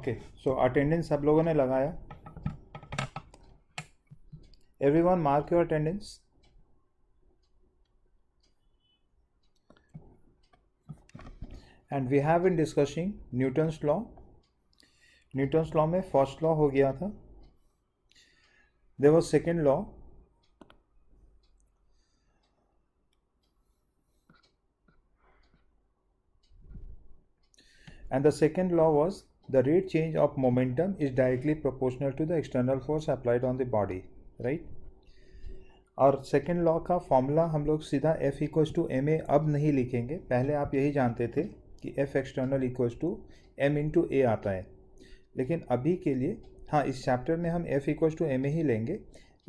Okay, सो attendance सब लोगों ने लगाया. Everyone mark your attendance. And we have been discussing Newton's law. Newton's law में फर्स्ट लॉ हो गया था. There was second law. And the second law was the rate change of momentum is directly proportional to the external force applied on the body, right? और second law का formula हम लोग सीधा F equals to M A अब नहीं लिखेंगे. पहले आप यही जानते थे कि F external equals to m into a आता है. लेकिन अभी के लिए हाँ, इस चैप्टर में हम F equals to M a ही लेंगे.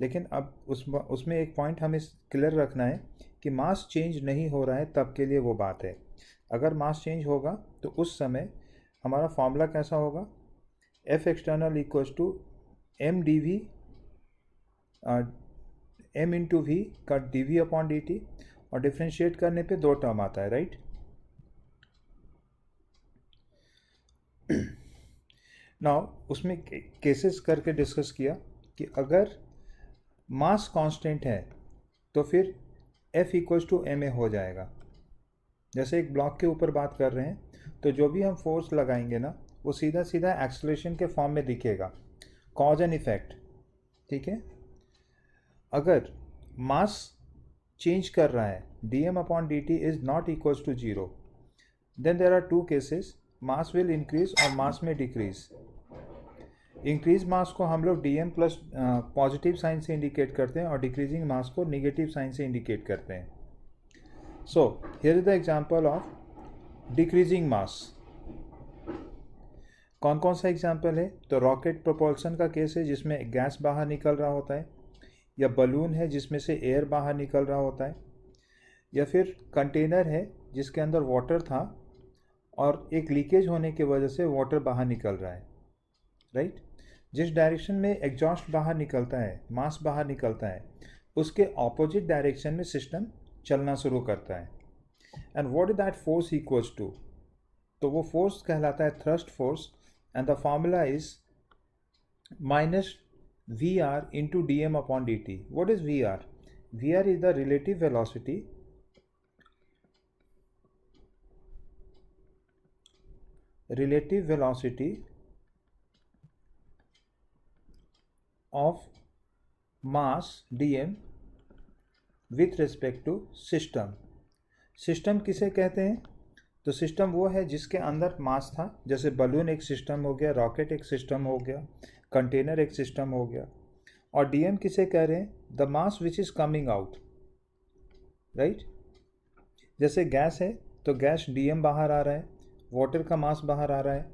लेकिन अब उसमें एक पॉइंट हमें क्लियर रखना है कि मास चेंज नहीं हो रहा है, तब के लिए वो बात है. अगर मास चेंज होगा तो उस समय हमारा फॉर्मूला कैसा होगा? F external equals to m d v, m into v का d v upon d t, और डिफ्रेंशिएट करने पे दो टर्म आता है, राइट? नाउ उसमें केसेस करके डिस्कस किया कि अगर मास कांस्टेंट है तो फिर F equals to M a हो जाएगा. जैसे एक ब्लॉक के ऊपर बात कर रहे हैं तो जो भी हम फोर्स लगाएंगे ना, वो सीधा सीधा एक्सेलरेशन के फॉर्म में दिखेगा, कॉज एंड इफेक्ट. ठीक है. अगर मास चेंज कर रहा है, dm upon dt is not equals to zero, then there are two cases. Mass will increase और मास में डिक्रीज. इंक्रीज मास को हम लोग dm प्लस पॉजिटिव साइन से इंडिकेट करते हैं और डिक्रीजिंग मास को निगेटिव साइन से इंडिकेट करते हैं. So here is the example of decreasing mass. कौन कौन सा एग्जाम्पल है? तो रॉकेट प्रोपल्सन का केस है जिसमें गैस बाहर निकल रहा होता है, या बलून है जिसमें से एयर बाहर निकल रहा होता है, या फिर कंटेनर है जिसके अंदर वाटर था और एक लीकेज होने की वजह से वाटर बाहर निकल रहा है, राइट? जिस डायरेक्शन में एग्जॉस्ट बाहर निकलता है, मास बाहर निकलता है, उसके ऑपोजिट डायरेक्शन में सिस्टम चलना शुरू करता है. And what is that force equals to? तो वो फोर्स कहलाता है thrust force. And the formula is minus v r into d m upon d t. What is v r? V r is the relative velocity of mass d m with respect to system. System किसे कहते हैं? तो system वो है जिसके अंदर मास था. जैसे बलून एक सिस्टम हो गया, रॉकेट एक सिस्टम हो गया, कंटेनर एक सिस्टम हो गया. और डीएम किसे कह रहे हैं? The mass which is coming out, right? जैसे गैस है तो गैस डीएम बाहर आ रहा है, वाटर का मास बाहर आ रहा है,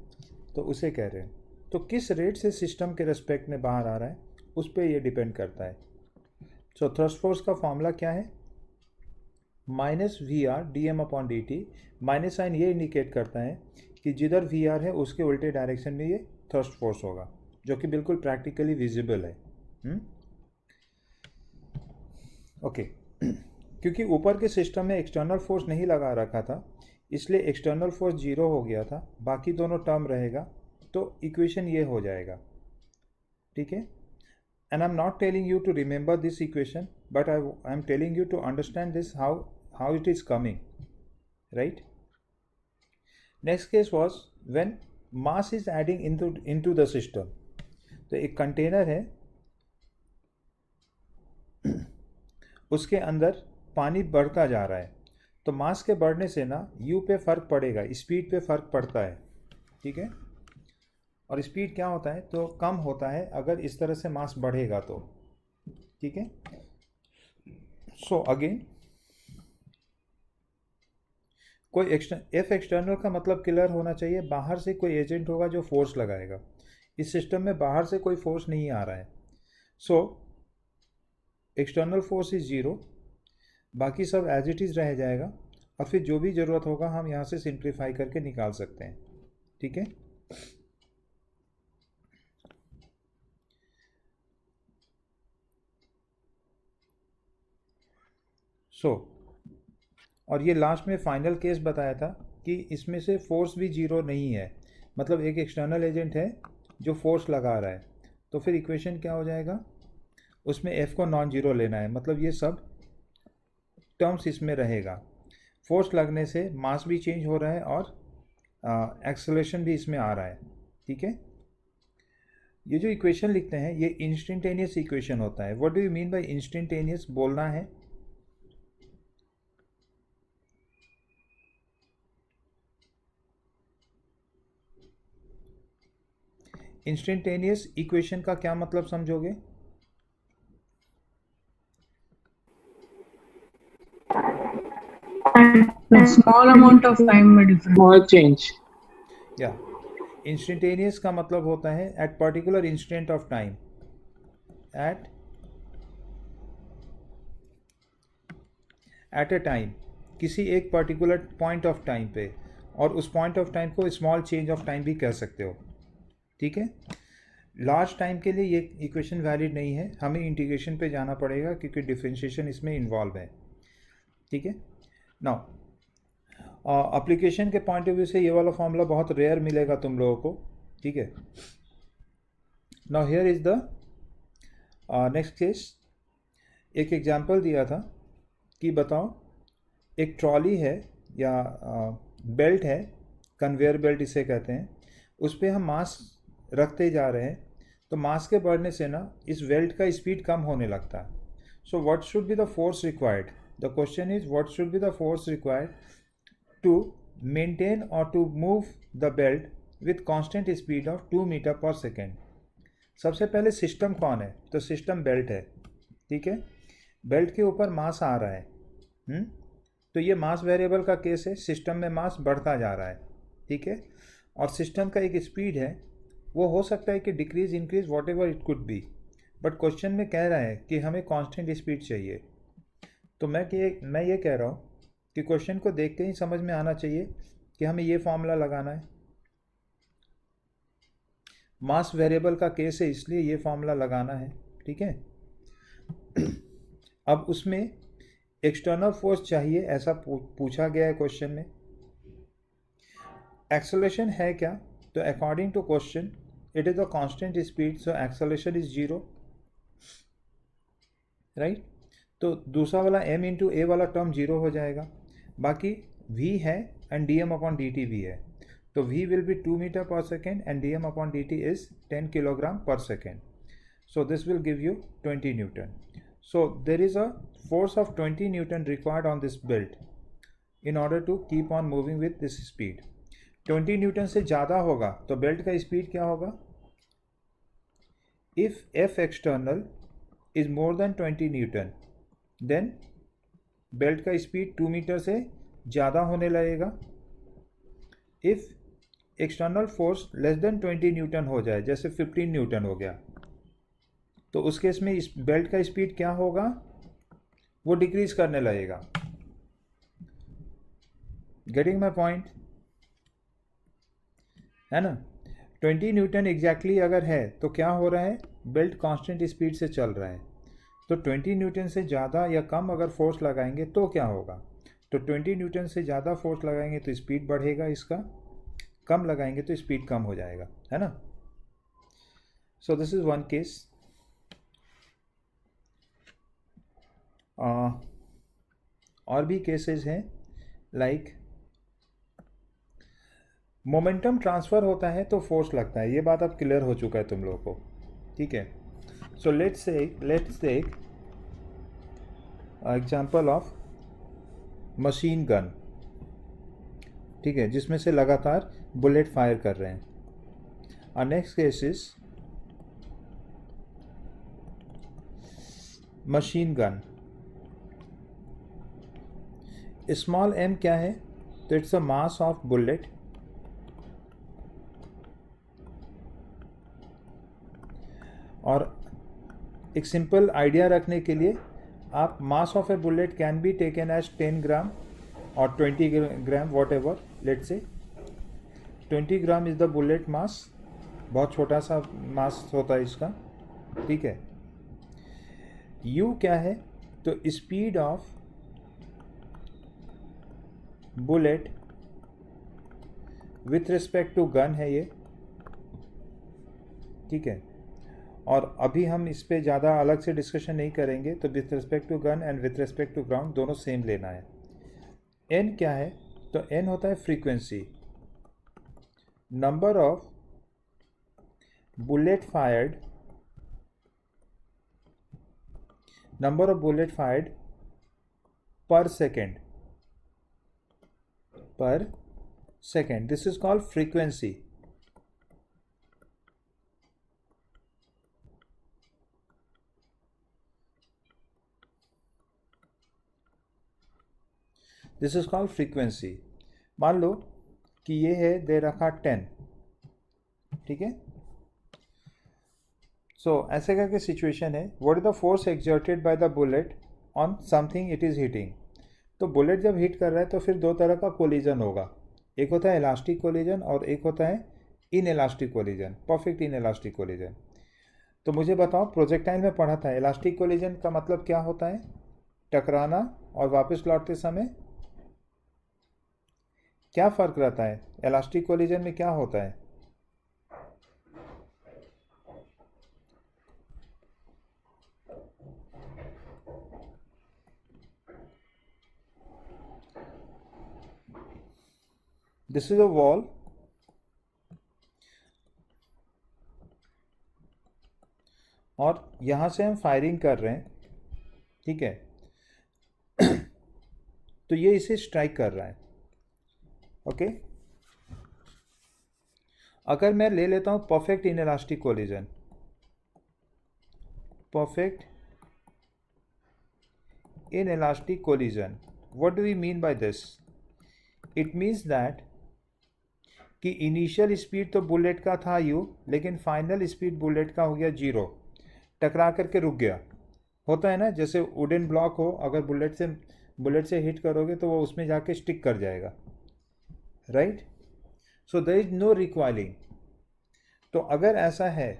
तो उसे कह रहे हैं. तो किस रेट से सिस्टम के रेस्पेक्ट में बाहर आ रहा है, उस पर ये डिपेंड करता है. सो थ्रस्ट फोर्स का फॉर्मूला क्या है? Minus v r d m upon d t. Minus sign ये इंडिकेट करता है कि जिधर वी आर है उसके उल्टे डायरेक्शन में ये थ्रस्ट फोर्स होगा, जो कि बिल्कुल प्रैक्टिकली विजिबल है. ओके. क्योंकि ऊपर के सिस्टम में एक्सटर्नल फोर्स नहीं लगा रखा था, इसलिए एक्सटर्नल फोर्स जीरो हो गया था. बाकी दोनों टर्म रहेगा, तो इक्वेशन ये हो जाएगा. ठीक है. And I'm not telling you to remember this equation, but I'm telling you to understand this how it is coming, right? Next case was when mass is adding into the system. तो एक container है, उसके अंदर पानी बढ़ता जा रहा है, तो मास के बढ़ने से ना u पे फर्क पड़ेगा, स्पीड पे फर्क पड़ता है. ठीक है. और स्पीड क्या होता है? तो कम होता है अगर इस तरह से मास बढ़ेगा तो. ठीक है. सो अगेन कोई एफ एक्सटर्नल का मतलब क्लियर होना चाहिए. बाहर से कोई एजेंट होगा जो फोर्स लगाएगा. इस सिस्टम में बाहर से कोई फोर्स नहीं आ रहा है. So external force is zero, बाकी सब एज इट इज़ रह जाएगा, और फिर जो भी ज़रूरत होगा हम यहाँ से सिंप्लीफाई करके निकाल सकते हैं. ठीक है. और ये लास्ट में फाइनल केस बताया था कि इसमें से फोर्स भी जीरो नहीं है, मतलब एक एक्सटर्नल एजेंट है जो फोर्स लगा रहा है, तो फिर इक्वेशन क्या हो जाएगा, उसमें F को नॉन जीरो लेना है, मतलब ये सब टर्म्स इसमें रहेगा। फोर्स लगने से मास भी चेंज हो रहा है और एक्सेलरेशन भी इसमें आ रहा है। ठीक है, ये जो इक्वेशन लिखते हैं ये इंस्टेंटेनियस इक्वेशन होता है। What do you mean by instantaneous, बोलना है? इंस्टेंटेनियस इक्वेशन का क्या मतलब समझोगे? A small amount of time में difference. Small change. या इंस्टेंटेनियस का मतलब होता है at particular instant of time, at a time, किसी एक पर्टिकुलर पॉइंट ऑफ टाइम पे, और उस पॉइंट ऑफ टाइम को स्मॉल चेंज ऑफ टाइम भी कह सकते हो। ठीक है, लार्ज टाइम के लिए ये इक्वेशन वैलिड नहीं है, हमें इंटीग्रेशन पे जाना पड़ेगा क्योंकि डिफरेंशिएशन इसमें इन्वॉल्व है। ठीक है, नाउ एप्लीकेशन के पॉइंट ऑफ व्यू से ये वाला फॉर्मूला बहुत रेयर मिलेगा तुम लोगों को। ठीक है, now here is the next case. एक एग्जांपल दिया था कि बताओ एक ट्रॉली है या बेल्ट है, कन्वेयर बेल्ट इसे कहते हैं, उस पर हम मास रखते जा रहे हैं, तो मास के बढ़ने से ना इस बेल्ट का स्पीड कम होने लगता है। So what should be the force required, the question is what should be the force required to maintain और to move the belt with constant speed of 2 metre per second. सबसे पहले system कौन है, तो system belt है। ठीक है, belt के ऊपर मास आ रहा है। तो ये मास वेरिएबल का केस है, सिस्टम में मास बढ़ता जा रहा है। ठीक है, और सिस्टम का एक स्पीड है, वो हो सकता है कि decrease increase what ever it could be, but question में कह रहा है कि हमें कांस्टेंट स्पीड चाहिए। तो मैं ये कह रहा हूँ कि क्वेश्चन को देख के ही समझ में आना चाहिए कि हमें ये फॉर्मूला लगाना है। मास वेरिएबल का केस है इसलिए ये फॉर्मूला लगाना है। ठीक है, अब उसमें एक्सटर्नल फोर्स चाहिए ऐसा पूछा गया है क्वेश्चन में। एक्सेलरेशन है क्या, तो according to question it is a constant speed, so acceleration is zero, right. तो दूसरा वाला m इंटू ए वाला टर्म जीरो हो जाएगा, बाकी v है एंड dm अपॉन dt भी है, तो v will be 2 metre per second and dm upon dt is 10 kilogram पर second, so this will give you 20 Newton. So there is a force of 20 Newton required on this belt in order to keep on moving with this speed. 20 Newton से ज़्यादा होगा तो belt का speed क्या होगा? If F external is more than 20 Newton, then belt का speed 2 metre से ज़्यादा होने लगेगा। If external force less than 20 Newton हो जाए, जैसे 15 न्यूटन हो गया, तो उस केस में इस बेल्ट का स्पीड क्या होगा, वो डिक्रीज करने लगेगा। गेटिंग माई पॉइंट, है ना। 20 न्यूटन एग्जैक्टली अगर है तो क्या हो रहा है, बेल्ट कांस्टेंट स्पीड से चल रहा है। तो 20 न्यूटन से ज़्यादा या कम अगर फोर्स लगाएंगे तो क्या होगा, तो 20 न्यूटन से ज़्यादा फोर्स लगाएंगे तो स्पीड बढ़ेगा इसका, कम लगाएंगे तो स्पीड कम हो जाएगा, है ना। सो दिस इज वन केस। और भी केसेस हैं, लाइक मोमेंटम ट्रांसफ़र होता है तो फोर्स लगता है, ये बात अब क्लियर हो चुका है तुम लोगों को। ठीक है, so let's take example of machine gun. ठीक है, जिसमें से लगातार बुलेट फायर कर रहे हैं। Next case is machine gun. Small m क्या है, तो it's a mass of bullet, और एक सिंपल आइडिया रखने के लिए आप mass of a bullet can be taken as 10 gram और 20 gram, whatever, let say 20 gram is the bullet mass, बहुत छोटा सा मास होता है इसका। ठीक है, u क्या है, तो speed of bullet with respect to gun है ये, ठीक है। और अभी हम इस पे ज़्यादा अलग से डिस्कशन नहीं करेंगे, तो with respect to gun and with respect to ground दोनों सेम लेना है। एन क्या है, तो एन होता है frequency, number of bullet fired, number of bullet fired per second, per second, this is called frequency. This is called frequency. मान लो कि ये है दे रखा 10, ठीक है। सो ऐसे करके सिचुएशन है, what is the force exerted by the bullet on something it is hitting. तो बुलेट जब हिट कर रहा है तो फिर दो तरह का कोलिजन होगा, एक होता है इलास्टिक कोलिजन और एक होता है in elastic collision, perfect in elastic collision. तो मुझे बताओ, प्रोजेक्टाइल में पढ़ा था इलास्टिक कोलिजन का मतलब क्या होता है, टकराना और वापस लौटते समय क्या फ़र्क रहता है, इलास्टिक कोलिजन में क्या होता है। दिस इज अ वॉल, और यहाँ से हम फायरिंग कर रहे हैं, ठीक है। तो ये इसे स्ट्राइक कर रहा है, ओके। अगर मैं ले लेता हूँ perfect in elastic collision, perfect inelastic collision. What do we mean by this? It means that कि इनिशियल स्पीड तो बुलेट का था u, लेकिन फाइनल स्पीड बुलेट का हो गया 0, टकरा करके रुक गया। होता है ना, जैसे वुडन ब्लॉक हो, अगर बुलेट से हिट करोगे तो वो उसमें जाके स्टिक कर जाएगा, right. So there is no recoiling. तो अगर ऐसा है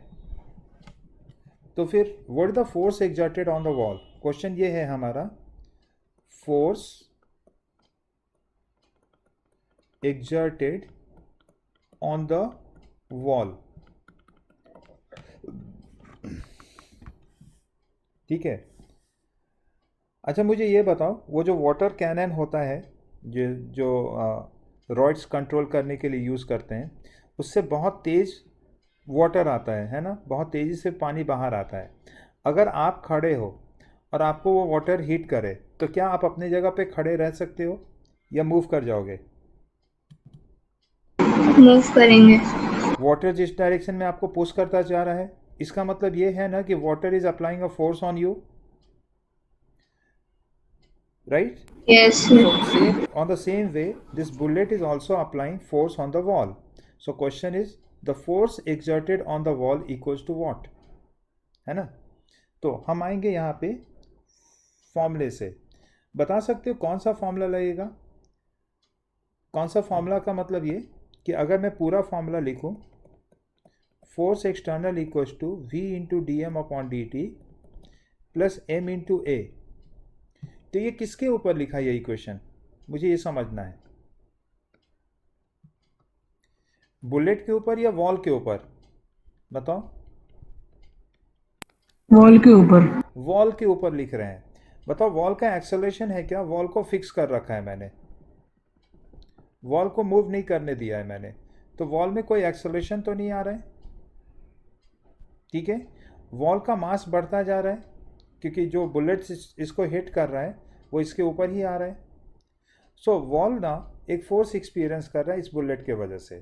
तो फिर what is the force exerted on the wall. Question ये है हमारा, force exerted on the wall, ठीक है। अच्छा मुझे ये बताओ, वो जो वाटर कैनन होता है जो रॉड्स कंट्रोल करने के लिए यूज़ करते हैं, उससे बहुत तेज़ वाटर आता है ना, बहुत तेज़ी से पानी बाहर आता है। अगर आप खड़े हो और आपको वो वाटर हीट करे तो क्या आप अपने जगह पे खड़े रह सकते हो या मूव कर जाओगे। मूव करेंगे। वाटर जिस डायरेक्शन में आपको पुश करता जा रहा है, इसका मतलब ये है ना कि water is applying a force on you, right. Yes. So same on the same way, this bullet is also applying force on the wall. So question is, the force exerted on the wall equals to what, है ना। तो हम आएंगे यहाँ पे फॉर्मूले से, बता सकते हो कौन सा फॉर्मूला लगेगा। कौन सा फॉर्मूला का मतलब ये कि अगर मैं पूरा फॉर्मूला लिखूँ, force external equals to v into d m upon d t plus m into a. तो ये किसके ऊपर लिखा है ये इक्वेशन, मुझे ये समझना है। बुलेट के ऊपर या वॉल के ऊपर, बताओ। वॉल के ऊपर। वॉल के ऊपर लिख रहे हैं। बताओ वॉल का एक्सेलरेशन है क्या, वॉल को फिक्स कर रखा है मैंने, वॉल को मूव नहीं करने दिया है मैंने, तो वॉल में कोई एक्सेलरेशन तो नहीं आ रहा है, ठीक है। वॉल का मास बढ़ता जा रहा है क्योंकि जो बुलेट इसको हिट कर रहा है वो इसके ऊपर ही आ रहा है। सो वॉल ना एक फोर्स एक्सपीरियंस कर रहा है इस बुलेट के वजह से,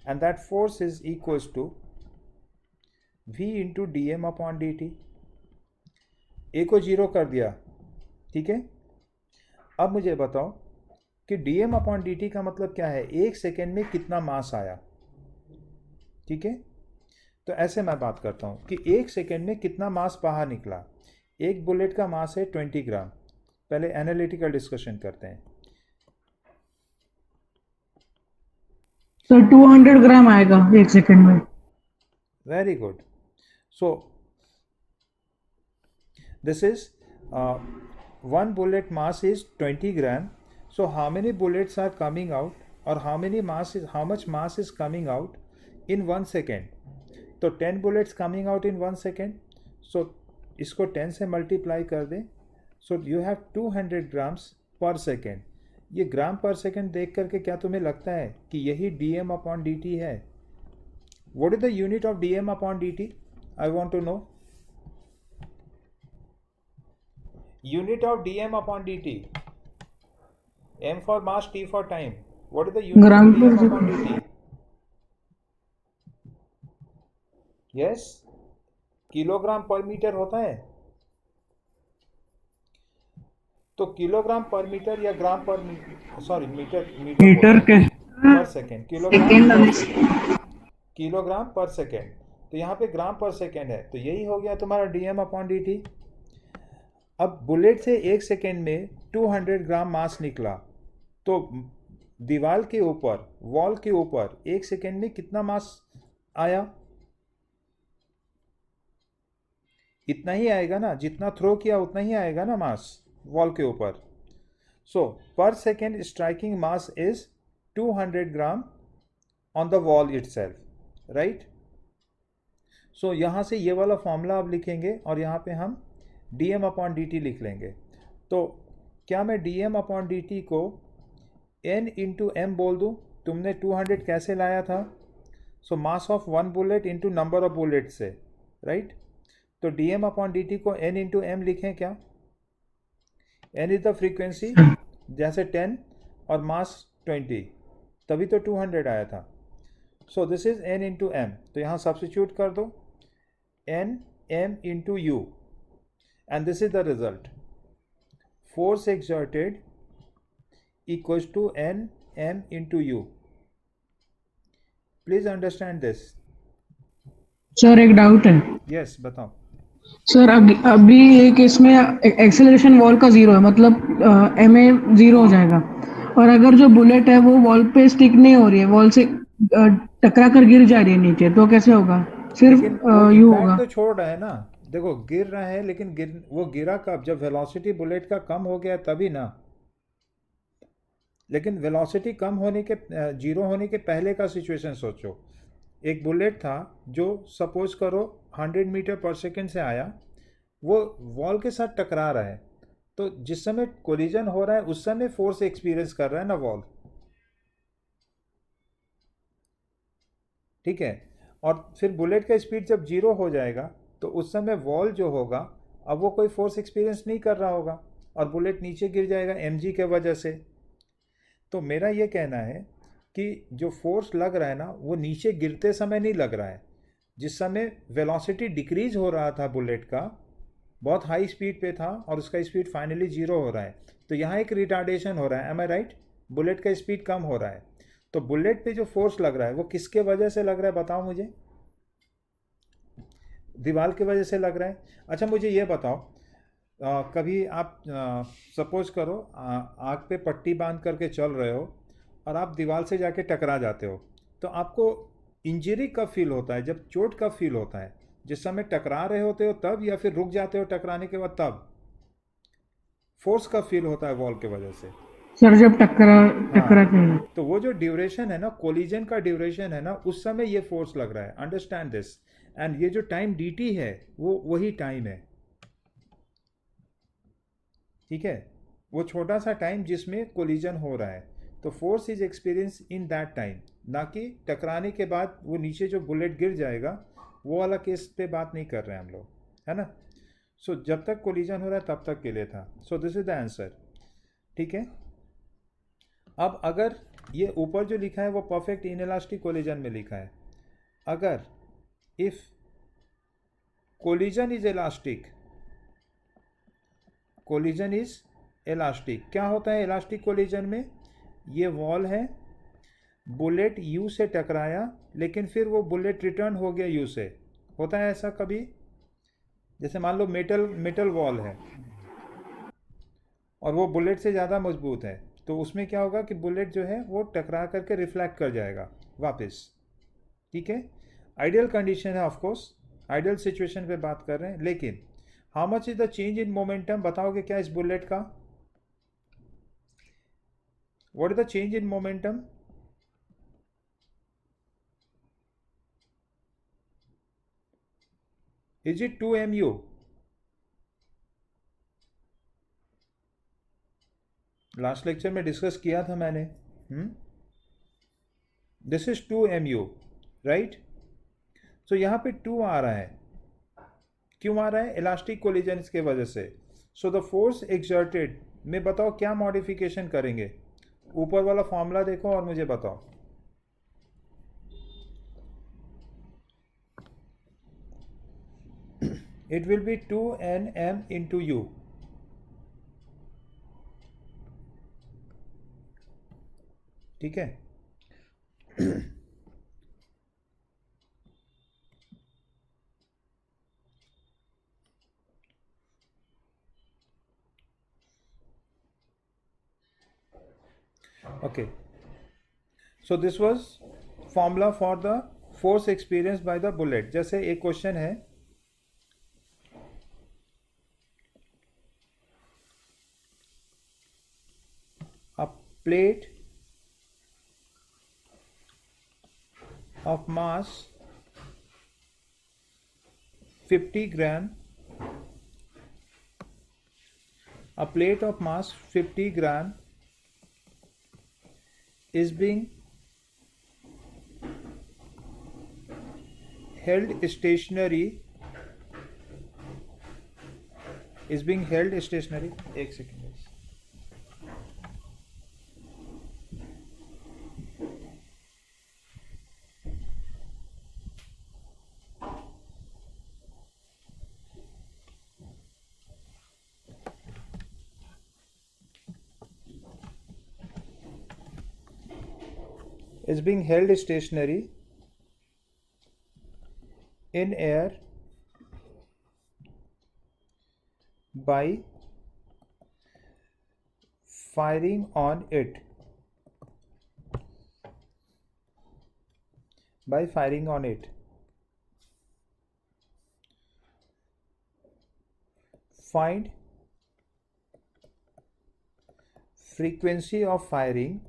and that force is equals to v into d m upon d t. A को जीरो कर दिया, ठीक है। अब मुझे बताओ कि d m upon d t का मतलब क्या है, एक सेकेंड में कितना मास आया, ठीक है। तो ऐसे मैं बात करता हूँ कि एक सेकेंड में कितना मास बाहर निकला। एक बुलेट का मास है 20 ग्राम। पहले एनालिटिकल डिस्कशन करते हैं। सर 200 ग्राम आएगा एक सेकंड में। Very good. So this is one bullet mass is 20 gram. So how many bullets are coming out और how much mass is coming out in 1 second. तो 10 bullets coming out in 1 second. So इसको 10 से multiply कर दें. So you have 200 grams per second. ये gram पर second देख करके क्या तुम्हें लगता है कि यही dm अपॉन dt है? What is the unit of dm upon dt? I want to know. Unit of dm upon dt. M for mass, T for time. What is the unit gram of पर dm upon second. dt? Yes? Kilogram पर metre होता है. तो kilogram पर metre या ग्राम पर sorry metre metre के पर सेकेंड. किलोग्राम सेकंड पर सेकेंड. किलोग्राम पर सेकेंड. तो यहाँ पे ग्राम पर सेकेंड है. तो यही हो गया तुम्हारा dm अपॉन dt. अब बुलेट से 1 सेकेंड में 200 ग्राम मास निकला. तो दीवार के ऊपर, वॉल के ऊपर 1 सेकेंड में कितना मास आया? इतना ही आएगा ना. जितना थ्रो किया उतना ही आएगा ना मास वॉल के ऊपर. So per second striking mass is 200 gram on the wall itself. Right. So यहाँ से ये वाला फॉर्मूला अब लिखेंगे और यहाँ पे हम dm अपॉन dt लिख लेंगे. तो क्या मैं dm अपॉन dt को n इंटू m बोल दूँ? तुमने 200 कैसे लाया था? So mass of 1 bullet into number of bullet से. राइट. तो dm अपॉन dt को n इंटू m लिखें क्या? n इज द फ्रीक्वेंसी, जैसे 10 और मास 20, तभी तो 200 आया था. सो this is n into m. तो यहाँ सब्स्टिट्यूट कर दो n m into u. And this is the result. Force exerted equals to n m into u. Please understand this. Sir एक डाउट है. Yes, बताओ. सर अभी एक इसमें एक्सेलरेशन वॉल का जीरो है, मतलब ma जीरो हो जाएगा. और अगर जो बुलेट है वो वॉल पे स्टिक नहीं हो रही है, वॉल से टकरा कर गिर जा रही है नीचे, तो कैसे होगा? सिर्फ यू होगा. तो छोड़ रहा है ना. देखो गिर रहा है, लेकिन वो गिरा कब? जब वेलोसिटी बुलेट का कम हो गया तभी ना. लेकिन वेलोसिटी कम होने के, जीरो होने के पहले का सिचुएशन सोचो. एक बुलेट था जो सपोज करो 100 मीटर पर सेकेंड से आया, वो वॉल के साथ टकरा रहा है. तो जिस समय कोलिजन हो रहा है उस समय फोर्स एक्सपीरियंस कर रहा है ना वॉल. ठीक है. और फिर बुलेट का स्पीड जब जीरो हो जाएगा तो उस समय वॉल जो होगा, अब वो कोई फोर्स एक्सपीरियंस नहीं कर रहा होगा और बुलेट नीचे गिर जाएगा mg के वजह से. तो मेरा ये कहना है कि जो फोर्स लग रहा है ना, वो नीचे गिरते समय नहीं लग रहा है. जिस समय वेलोसिटी डिक्रीज हो रहा था बुलेट का, बहुत हाई स्पीड पे था और उसका स्पीड फाइनली जीरो हो रहा है, तो यहाँ एक रिटार्डेशन हो रहा है. M I right? बुलेट का स्पीड कम हो रहा है. तो बुलेट पे जो फोर्स लग रहा है वो किसके वजह से लग रहा है बताओ मुझे? दीवार की वजह से लग रहा है. अच्छा मुझे ये बताओ, कभी आप सपोज करो आँख पे पट्टी बांध करके चल रहे हो और आप दीवार से जाके टकरा जाते हो, तो आपको इंजरी कब फील होता है? जब चोट कब फील होता है? जिस समय टकरा रहे होते हो तब, या फिर रुक जाते हो टकराने के बाद तब? फोर्स कब फील होता है वॉल की वजह से? सर जब टकराते हैं. तो वो जो ड्यूरेशन है ना, कोलिजन का ड्यूरेशन है ना, उस समय ये फोर्स लग रहा है. Understand this. एंड ये जो टाइम dt है वो वही टाइम है. ठीक है. वो छोटा सा टाइम जिसमें कोलिजन हो रहा है. तो force is experience in that time, ना कि टकराने के बाद वो नीचे जो बुलेट गिर जाएगा वो वाला केस पे बात नहीं कर रहे हैं हम लोग, है ना. सो जब तक कोलिजन हो रहा है तब तक के लिए था. सो दिस इज द आंसर. ठीक है. अब अगर ये ऊपर जो लिखा है वो परफेक्ट इनइलास्टिक कोलिजन में लिखा है. अगर if collision is elastic, collision is elastic, क्या होता है इलास्टिक कोलिजन में? ये वॉल है, बुलेट यू से टकराया, लेकिन फिर वो बुलेट रिटर्न हो गया यू से. होता है ऐसा कभी? जैसे मान लो मेटल वॉल है और वो बुलेट से ज़्यादा मजबूत है, तो उसमें क्या होगा कि बुलेट जो है वो टकरा करके रिफ्लेक्ट कर जाएगा वापस. ठीक है. आइडियल कंडीशन है, ऑफ कोर्स आइडियल सिचुएशन पे बात कर रहे हैं. लेकिन how much is the change in momentum बताओगे क्या इस बुलेट का? What is the change in momentum? Is it 2 mu? Last lecture में डिस्कस किया था मैंने. This is 2 mu, right? So यहाँ पे 2 आ रहा है. क्यों आ रहा है? इलास्टिक कोलिजन की वजह से. सो द फोर्स एक्सर्टेड में बताओ क्या मॉडिफिकेशन करेंगे. ऊपर वाला फॉर्मूला देखो और मुझे बताओ. It will be 2nm into u. ठीक है. Okay, so this was formula for the force experienced by the bullet. जैसे एक क्वेश्चन है, a plate of mass 50 gram, a plate of mass 50 gram is being held stationary. एक second. is being held stationary in air by firing on it. Find frequency of firing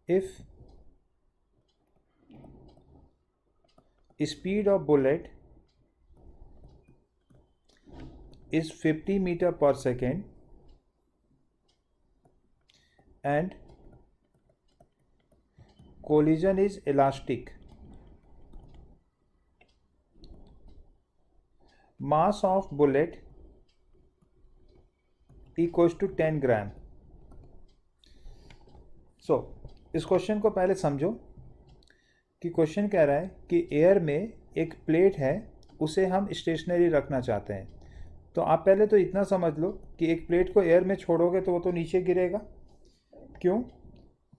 if speed of bullet is 50 meter per second and collision is elastic. Mass of bullet equals to 10 gram. So इस question को पहले समझो कि question कह रहा है कि air में एक प्लेट है, उसे हम स्टेशनरी रखना चाहते हैं. तो आप पहले तो इतना समझ लो कि एक प्लेट को एयर में छोड़ोगे तो वो तो नीचे गिरेगा. क्यों?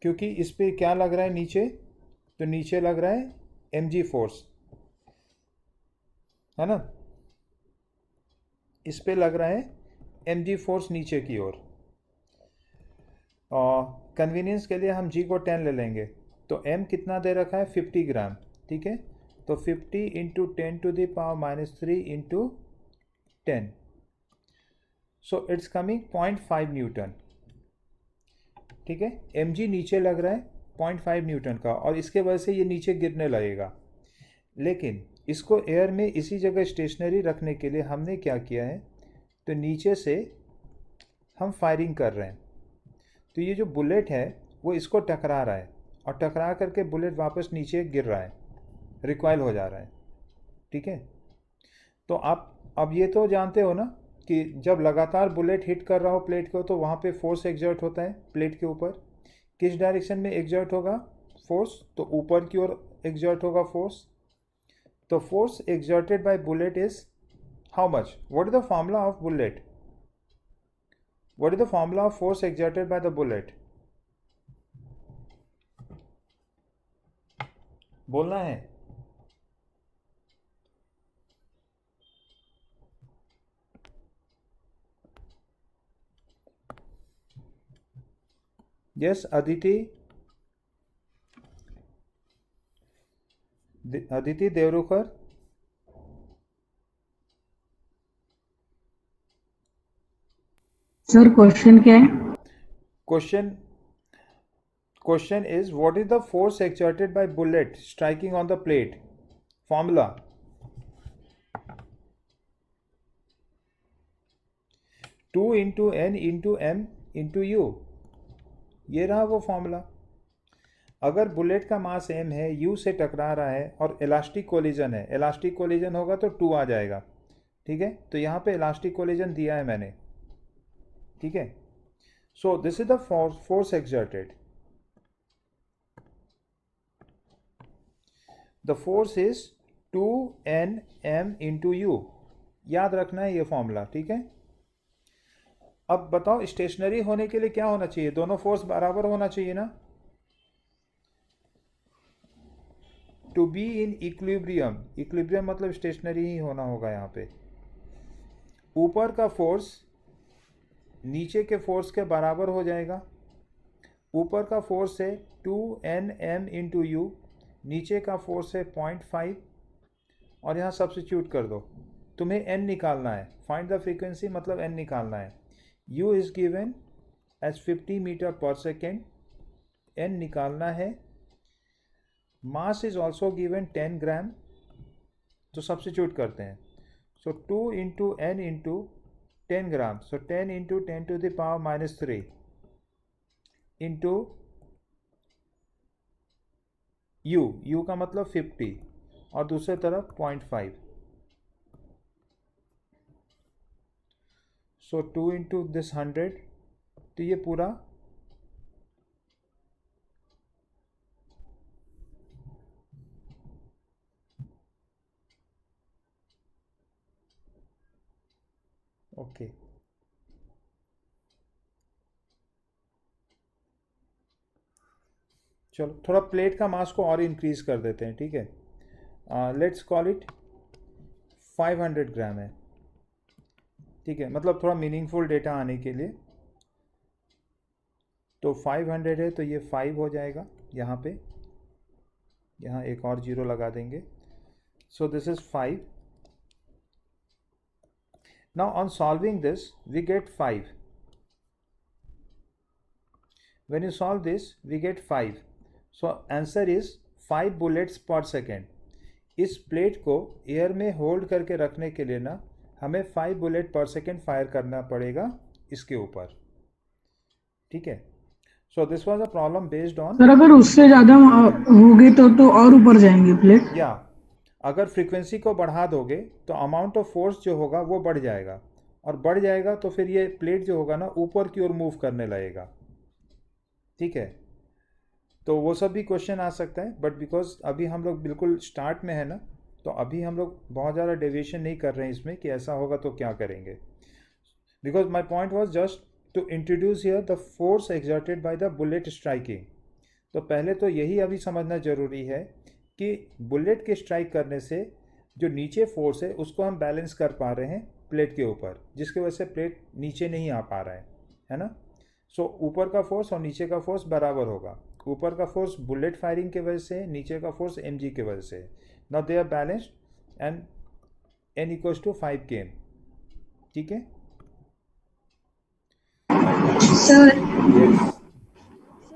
क्योंकि इस पे क्या लग रहा है नीचे? तो नीचे लग रहा है mg फोर्स, है ना? इस पे लग रहा है mg फोर्स नीचे की ओर. और कन्वीनियंस के लिए हम g को 10 ले लेंगे. तो m कितना दे रखा है? 50 ग्राम. ठीक है. तो 50 into 10 to the power -3 into 10. So it's coming 0.5 newton. ठीक है. mg नीचे लग रहा है 0.5 न्यूटन का, और इसके वजह से ये नीचे गिरने लगेगा. लेकिन इसको एयर में इसी जगह स्टेशनरी रखने के लिए हमने क्या किया है? तो नीचे से हम फायरिंग कर रहे हैं. तो ये जो बुलेट है वो इसको टकरा रहा है, और टकरा करके बुलेट वापस नीचे गिर रहा है, रिकॉइल हो जा रहा है. ठीक है. तो आप अब ये तो जानते हो ना कि जब लगातार बुलेट हिट कर रहा हो प्लेट को, तो वहाँ पे फोर्स एग्जर्ट होता है प्लेट के ऊपर. किस डायरेक्शन में एग्जर्ट होगा फोर्स? तो ऊपर की ओर एग्जर्ट होगा फोर्स. तो force exerted by bullet is how much? What is the formula of bullet? What is the formula of force exerted by the bullet? बोलना है. Yes, Aditi Devrukar. Sir question क्या है? Question is, what is the force exerted by bullet striking on the plate? Formula, two into n into m into u, ये रहा वो formula. अगर bullet का मास m है, u से टकरा रहा है और इलास्टिक कोलिजन है, इलास्टिक कोलिजन होगा तो 2 आ जाएगा, ठीक है। तो यहाँ पे इलास्टिक कोलिजन दिया है मैंने, ठीक है। So this is the force exerted, the force is 2nm into you, याद रखना है ये फॉर्मूला, ठीक है। अब बताओ स्टेशनरी होने के लिए क्या होना चाहिए, दोनों फोर्स बराबर होना चाहिए ना। To be in equilibrium, equilibrium मतलब स्टेशनरी ही होना होगा यहाँ पे। ऊपर का फोर्स नीचे के फोर्स के बराबर हो जाएगा। ऊपर का फोर्स है 2nm इंटू यू, नीचे का फोर्स है 0.5, और यहाँ सब्स्टिट्यूट कर दो। तुम्हें n निकालना है, फाइंड द फ्रीक्वेंसी मतलब n निकालना है। u is given as 50 metre per second, n निकालना है। Mass is also given 10 gram, तो सब्स्टिट्यूट करते हैं। So 2 into n into 10 gram, so 10 into 10 to the power -3 into u का मतलब 50 और दूसरे तरफ 0.5, सो 2 इंटू दिस 100, तो ये पूरा ओके। चलो थोड़ा प्लेट का मास को और इंक्रीज कर देते हैं, ठीक है। लेट्स कॉल इट 500 ग्राम है, ठीक है, मतलब थोड़ा मीनिंगफुल डेटा आने के लिए। तो 500 है तो ये 5 हो जाएगा यहाँ पे, यहाँ एक और जीरो लगा देंगे। So this is 5। Now on solving this we get 5। When you solve this we get 5। So answer is 5 bullets per second. इस प्लेट को एयर में होल्ड करके रखने के लिए ना हमें 5 बुलेट पर सेकेंड फायर करना पड़ेगा इसके ऊपर, ठीक है। So this was a problem based on, sir अगर उससे ज्यादा होगी तो और ऊपर जाएंगे प्लेट। या अगर फ्रीक्वेंसी को बढ़ा दोगे तो अमाउंट ऑफ फोर्स जो होगा वो बढ़ जाएगा, और बढ़ जाएगा तो फिर ये प्लेट जो होगा ना ऊपर की ओर मूव करने लगेगा, ठीक है। तो वो सब भी क्वेश्चन आ सकता है, बट बिकॉज अभी हम लोग बिल्कुल स्टार्ट में है ना, तो अभी हम लोग बहुत ज़्यादा डेविएशन नहीं कर रहे हैं इसमें कि ऐसा होगा तो क्या करेंगे। Because my point was just to introduce here the force exerted by the bullet striking. तो पहले तो यही अभी समझना जरूरी है कि बुलेट के स्ट्राइक करने से जो नीचे फोर्स है उसको हम बैलेंस कर पा रहे हैं प्लेट के ऊपर, जिसकी वजह से प्लेट नीचे नहीं आ पा रहा है ना। सो ऊपर का फोर्स और नीचे का फोर्स बराबर होगा। ऊपर का फोर्स बुलेट फायरिंग की वजह से, नीचे का फोर्स mg की वजह से। Now they are balanced and n equals to 5 km, ठीक है। सर यस,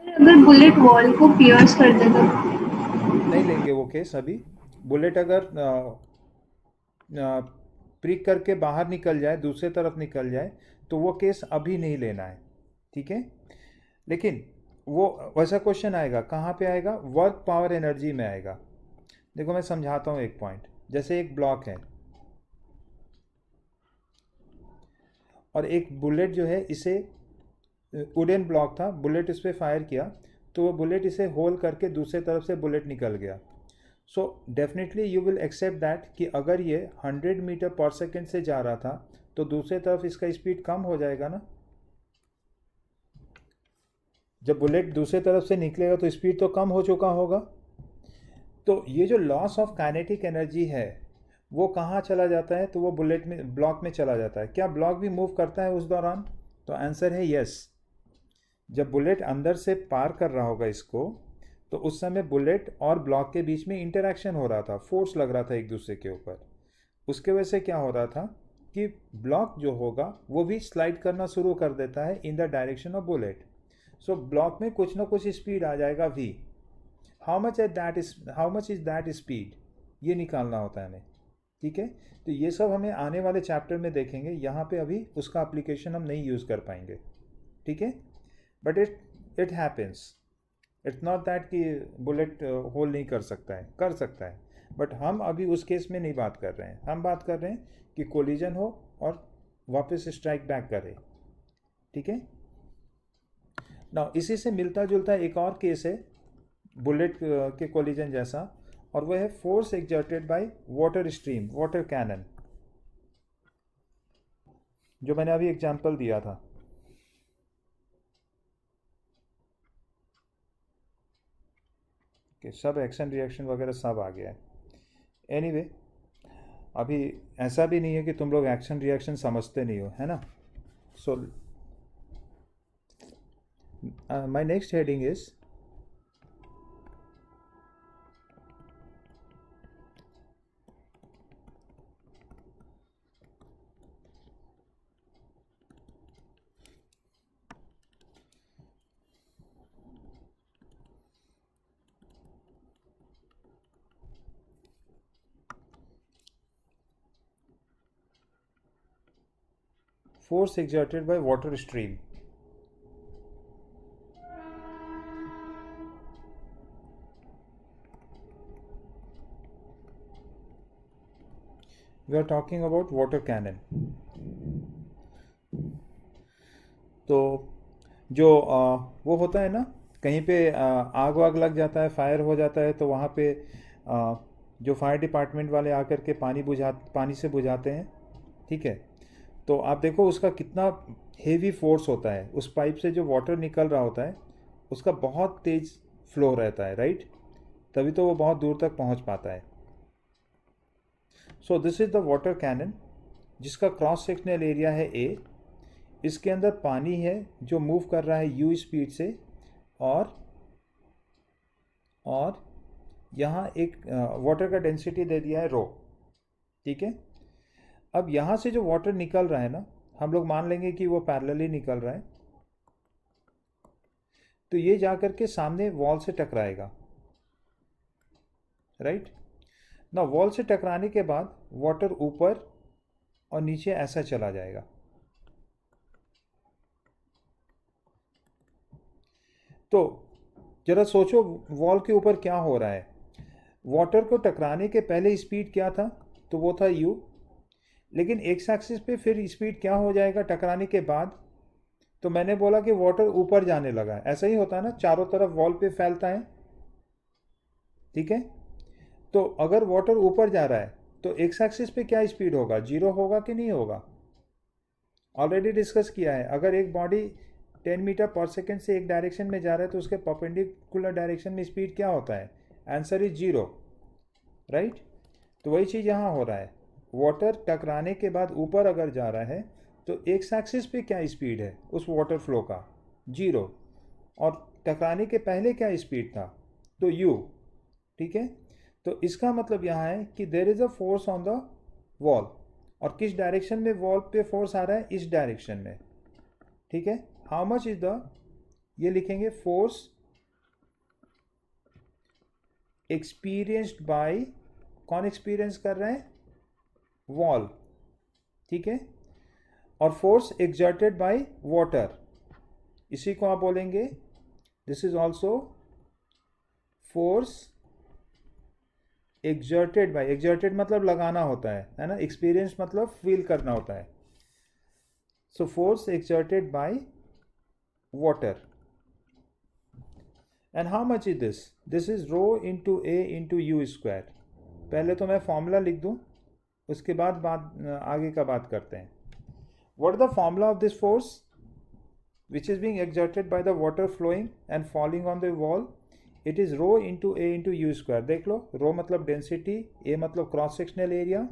अगर बुलेट वॉल को पियर्स कर दे तो नहीं लेंगे वो केस अभी। बुलेट अगर प्रिक करके बाहर निकल जाए, दूसरे तरफ निकल जाए, तो वो केस अभी नहीं लेना है, ठीक है। लेकिन वो वैसा क्वेश्चन आएगा, कहाँ पे आएगा, वर्क पावर एनर्जी में आएगा। देखो मैं समझाता हूँ एक पॉइंट। जैसे एक ब्लॉक है और एक बुलेट जो है, इसे वुडन ब्लॉक था, बुलेट इस पर फायर किया तो वो बुलेट इसे होल करके दूसरे तरफ से बुलेट निकल गया। So definitely you will accept that कि अगर ये 100 मीटर पर सेकेंड से जा रहा था तो दूसरे तरफ इसका स्पीड कम हो जाएगा ना। जब बुलेट दूसरे तरफ से निकलेगा तो स्पीड तो कम हो चुका होगा। तो ये जो लॉस ऑफ काइनेटिक एनर्जी है वो कहाँ चला जाता है, तो वो बुलेट में, ब्लॉक में चला जाता है। क्या ब्लॉक भी मूव करता है उस दौरान? तो आंसर है यस। जब बुलेट अंदर से पार कर रहा होगा इसको, तो उस समय बुलेट और ब्लॉक के बीच में इंटरेक्शन हो रहा था, फोर्स लग रहा था एक दूसरे के ऊपर। उसके वजह से क्या हो रहा था कि ब्लॉक जो होगा वो भी स्लाइड करना शुरू कर देता है in the direction of bullet. So block में कुछ ना कुछ स्पीड आ जाएगा v। How much is that speed? ये निकालना होता है हमें, ठीक है। तो ये सब हमें आने वाले चैप्टर में देखेंगे, यहाँ पे अभी उसका एप्लीकेशन हम नहीं यूज़ कर पाएंगे, ठीक है। But it happens, it's not that कि बुलेट होल नहीं कर सकता है, कर सकता है, बट हम अभी उस केस में नहीं बात कर रहे हैं। हम बात कर रहे हैं कि कोलिजन हो और वापस स्ट्राइक बैक करे, ठीक है ना। इसी से मिलता जुलता एक और केस है बुलेट के कोलिजन जैसा, और वह है force exerted by water stream, water cannon, जो मैंने अभी एग्जांपल दिया था। कि सब एक्शन रिएक्शन वगैरह सब आ गया है। एनीवे अभी ऐसा भी नहीं है कि तुम लोग एक्शन रिएक्शन समझते नहीं हो, है ना। So my next heading is force exerted by water stream. We are talking about water cannon. तो जो वो होता है ना, कहीं पे आग वाग लग जाता है, फायर हो जाता है, तो वहाँ पे जो फायर डिपार्टमेंट वाले आकर के पानी से बुझाते हैं, ठीक है। तो आप देखो उसका कितना हेवी फोर्स होता है, उस पाइप से जो वाटर निकल रहा होता है उसका बहुत तेज फ्लो रहता है, राइट। तभी तो वो बहुत दूर तक पहुंच पाता है। So this is the water cannon, जिसका क्रॉस सेक्शनल एरिया है ए। इसके अंदर पानी है जो मूव कर रहा है यू स्पीड से, और यहाँ एक वाटर का डेंसिटी दे दिया है रो, ठीक है। अब यहाँ से जो वाटर निकल रहा है ना, हम लोग मान लेंगे कि वो पैरेलली निकल रहा है, तो ये जाकर के सामने वॉल से टकराएगा, राइट ना। वॉल से टकराने के बाद वाटर ऊपर और नीचे ऐसा चला जाएगा। तो जरा सोचो वॉल के ऊपर क्या हो रहा है। वाटर को टकराने के पहले स्पीड क्या था, तो वो था u, लेकिन एक्स एक्सिस पे फिर स्पीड क्या हो जाएगा टकराने के बाद। तो मैंने बोला कि वाटर ऊपर जाने लगा है, ऐसा ही होता है ना, चारों तरफ वॉल पे फैलता है, ठीक है। तो अगर वाटर ऊपर जा रहा है तो एक्स एक्सिस पे क्या स्पीड होगा, 0 होगा कि नहीं होगा। ऑलरेडी डिस्कस किया है, अगर एक बॉडी 10 मीटर पर सेकेंड से एक डायरेक्शन में जा रहा है तो उसके परपेंडिकुलर डायरेक्शन में स्पीड क्या होता है, आंसर इज 0, राइट। तो वही चीज़ यहाँ हो रहा है, वाटर टकराने के बाद ऊपर अगर जा रहा है तो एक्स एक्सिस पे क्या स्पीड है उस वाटर फ्लो का, 0, और टकराने के पहले क्या स्पीड था, तो u, ठीक है। तो इसका मतलब यहाँ है कि there is a force on the wall, और किस डायरेक्शन में वॉल पे फोर्स आ रहा है, इस डायरेक्शन में, ठीक है। हाउ मच इज द, ये लिखेंगे फोर्स एक्सपीरियंस्ड बाय, कौन एक्सपीरियंस कर रहे हैं, वॉल, ठीक है। और फोर्स एक्सर्टेड बाय वाटर, इसी को आप बोलेंगे this is also force exerted bye, exerted मतलब लगाना होता है ना, एक्सपीरियंस मतलब फील करना होता है। So force exerted bye water, and how much is this, this is rho into a into u square। पहले तो मैं फॉर्मूला लिख दूं, उसके बाद आगे का बात करते हैं। what is the formula of this force which is being exerted by the water flowing and falling on the wall, it is rho into a into u square। देख लो, rho मतलब डेंसिटी, a मतलब cross sectional area,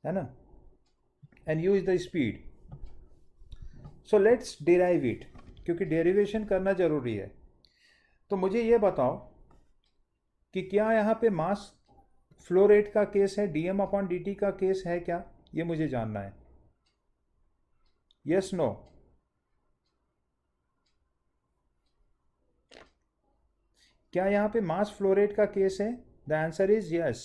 है ना, and u is the speed। So let's derive it, क्योंकि derivation करना जरूरी है। तो मुझे ये बताओ कि क्या यहाँ पे मास फ्लो रेट का केस है, dm अपॉन dt का केस है क्या, ये मुझे जानना है, यस नो। क्या यहाँ पे मास फ्लो रेट का केस है, द आंसर इज यस.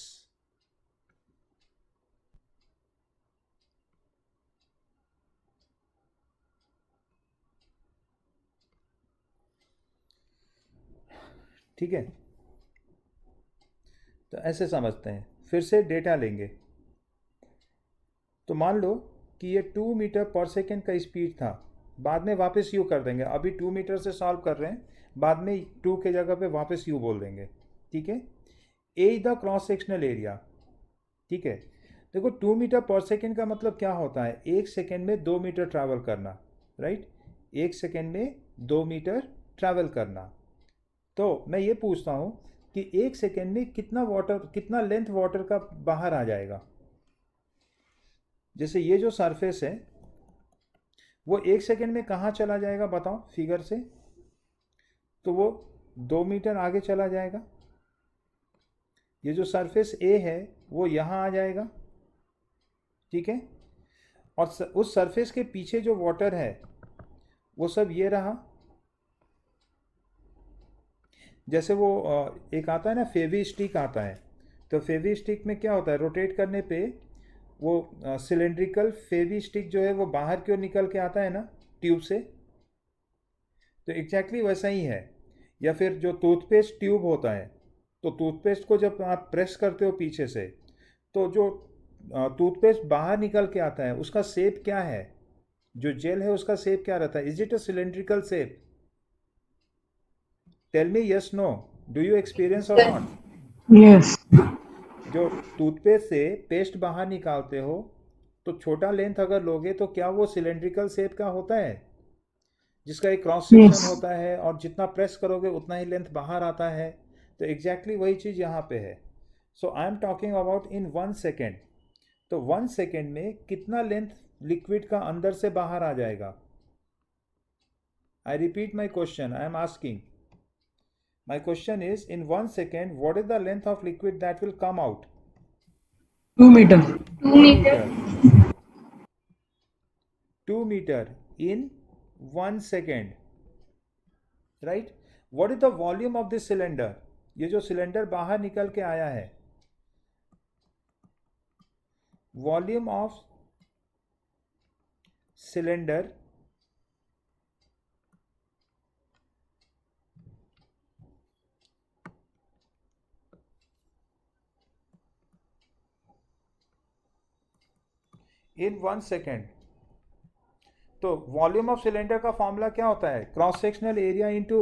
ठीक है, तो ऐसे समझते हैं. फिर से डेटा लेंगे. तो मान लो कि ये 2 मीटर पर सेकेंड का स्पीड था. बाद में वापस यू कर देंगे. अभी 2 मीटर से सॉल्व कर रहे हैं, बाद में 2 के जगह पे वापस यू बोल देंगे. ठीक है. A is the cross sectional area. ठीक है. देखो 2 मीटर पर सेकेंड का मतलब क्या होता है? 1 सेकेंड में 2 मीटर ट्रैवल करना. राइट. 1 सेकेंड में 2 मीटर ट्रैवल करना. तो मैं ये पूछता हूँ कि 1 सेकेंड में कितना लेंथ वाटर का बाहर आ जाएगा. जैसे ये जो सरफेस है वो 1 सेकेंड में कहाँ चला जाएगा बताओ फिगर से. तो वो 2 मीटर आगे चला जाएगा. ये जो सरफेस ए है वो यहाँ आ जाएगा. ठीक है. और उस सरफेस के पीछे जो वाटर है वो सब ये रहा. जैसे वो एक आता है ना फेवी स्टिक आता है. तो फेवी स्टिक में क्या होता है? रोटेट करने पे वो सिलेंड्रिकल फेवी स्टिक जो है वो बाहर की ओर निकल के आता है ना ट्यूब से. तो एग्जैक्टली वैसा ही है. या फिर जो टूथपेस्ट ट्यूब होता है, तो टूथपेस्ट को जब आप प्रेस करते हो पीछे से, तो जो टूथपेस्ट बाहर निकल के आता है उसका शेप क्या है? जो जेल है उसका शेप क्या रहता है? Is it a cylindrical shape? Tell me yes no. Do you experience और नॉट? यस. जो टूथपेस्ट से पेस्ट बाहर निकालते हो तो छोटा लेंथ अगर लोगे तो क्या वो सिलेंड्रिकल शेप का होता है, जिसका एक क्रॉस सेक्शन होता है और जितना प्रेस करोगे उतना ही लेंथ बाहर आता है. तो एग्जैक्टली वही चीज़ यहाँ पे है. So I am talking about in 1 second. तो 1 सेकेंड में कितना लेंथ लिक्विड का अंदर से बाहर आ जाएगा? I repeat my question. I am asking. My question is, in 1 second, what is the length of liquid that will come out? 2 meter. 2 meter. 2 meter in 1 second. Right? What is the volume of this cylinder? ये जो cylinder बाहर निकल के आया है, volume of cylinder in 1 second. तो volume of cylinder का formula क्या होता है? Cross sectional area into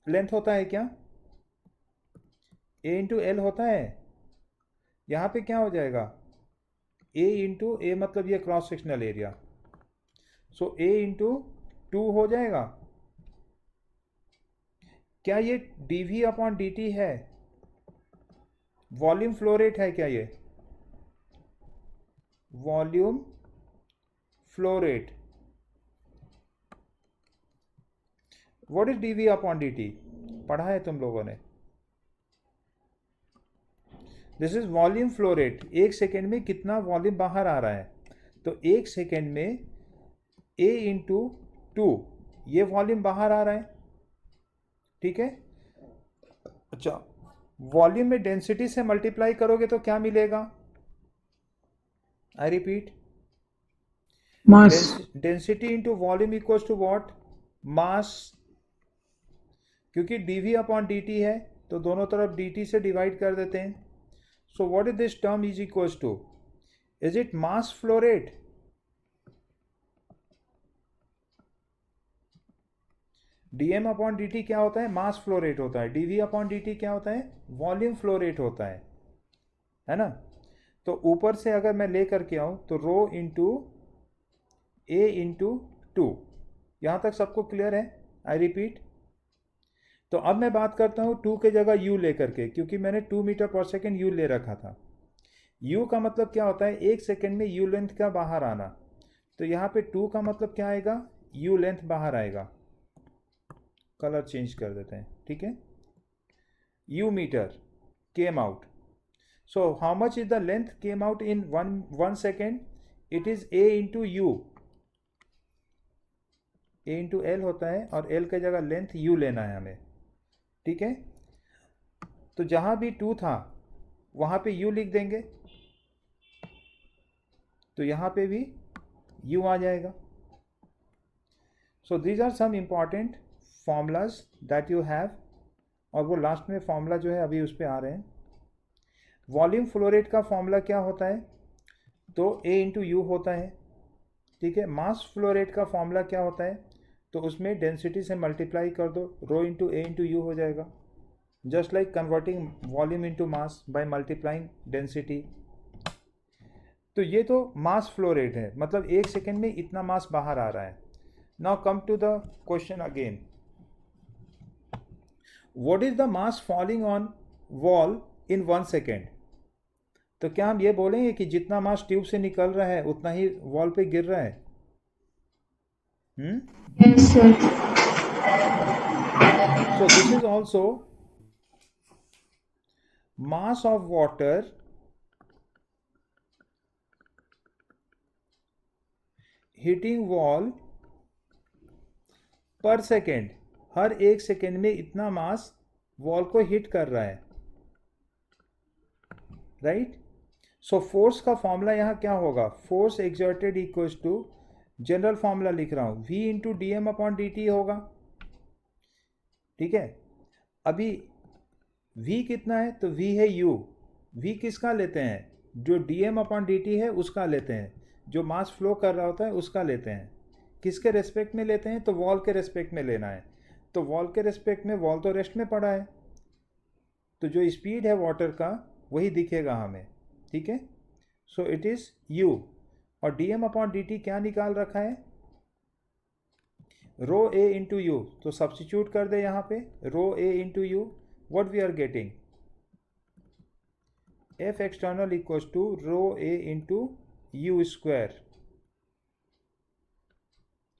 length होता है क्या? ए इंटू एल होता है. यहाँ पे क्या हो जाएगा? ए इंटू ए मतलब ये क्रॉस सेक्शनल एरिया. सो ए इंटू 2 हो जाएगा. क्या ये dv अपॉन dt है? वॉल्यूम फ्लो रेट है क्या ये? Volume flow rate. What is dv upon dt? पढ़ा है तुम लोगों ने. This is volume flow rate. 1 second में कितना वॉल्यूम बाहर आ रहा है. तो 1 सेकेंड में a इंटू 2 ये वॉल्यूम बाहर आ रहा है. ठीक है. अच्छा, वॉल्यूम में डेंसिटी से मल्टीप्लाई करोगे तो क्या मिलेगा? I repeat, Mass. Density into volume equals to what? Mass. क्योंकि dv अपॉन dt है तो दोनों तरफ dt से डिवाइड कर देते हैं. So what is this term is equals to? Is it mass flow rate? dm upon dt क्या होता है? मास फ्लो रेट होता है. dv अपॉन dt क्या होता है? वॉल्यूम फ्लो रेट होता है ना. तो ऊपर से अगर मैं ले करके आऊं तो रो इंटू ए इंटू 2. यहां तक सबको क्लियर है? I repeat. तो अब मैं बात करता हूं 2 के जगह u ले करके, क्योंकि मैंने 2 मीटर पर सेकेंड u ले रखा था. u का मतलब क्या होता है? 1 सेकेंड में u लेंथ का बाहर आना. तो यहाँ पे 2 का मतलब क्या आएगा? u लेंथ बाहर आएगा. कलर चेंज कर देते हैं. ठीक है. u metre came out. So how much is the length came out in one second? It is a into u. a into l होता है और l के जगह लेंथ u लेना है हमें. ठीक है. तो जहाँ भी 2 था वहाँ पे u लिख देंगे, तो यहाँ पे भी u आ जाएगा। So these are some important formulas that you have, और वो लास्ट में फॉर्मूला जो है अभी उस पर आ रहे हैं। वॉल्यूम फ्लो रेट का फॉर्मूला क्या होता है? तो A इंटू यू होता है, ठीक है। मास फ्लो रेट का फॉर्मूला क्या होता है? तो उसमें डेंसिटी से मल्टीप्लाई कर दो, rho into A into you हो जाएगा। Just like converting volume into mass by multiplying density. तो ये तो मास फ्लो रेट है, मतलब 1 सेकेंड में इतना मास बाहर आ रहा है। Now come to the question again, what is the mass falling on wall in 1 second? तो क्या हम ये बोलेंगे कि जितना मास ट्यूब से निकल रहा है उतना ही वॉल पे गिर रहा है? Yes, sir. So this is also mass of water hitting wall per second. हर 1 सेकेंड में इतना मास वॉल को हिट कर रहा है, राइट। सो फोर्स का फॉर्मूला यहाँ क्या होगा? Force exerted equals to, general formula लिख रहा हूँ, v into d m upon d t होगा, ठीक है। अभी v कितना है? तो v है u। v किसका लेते हैं? जो d m upon d t है उसका लेते हैं, जो मास फ्लो कर रहा होता है उसका लेते हैं। किसके रेस्पेक्ट में लेते हैं? तो वॉल के रेस्पेक्ट में लेना है। तो वॉल के रेस्पेक्ट में, वॉल तो रेस्ट में पड़ा है, तो जो स्पीड है वाटर का वही दिखेगा हमें, ठीक है। सो इट इज u, और d m upon d t क्या निकाल रखा है? Rho a into u. तो सब्सटीट्यूट कर दे यहाँ पे, rho a into u. What we are getting? F external equals to rho a into u square.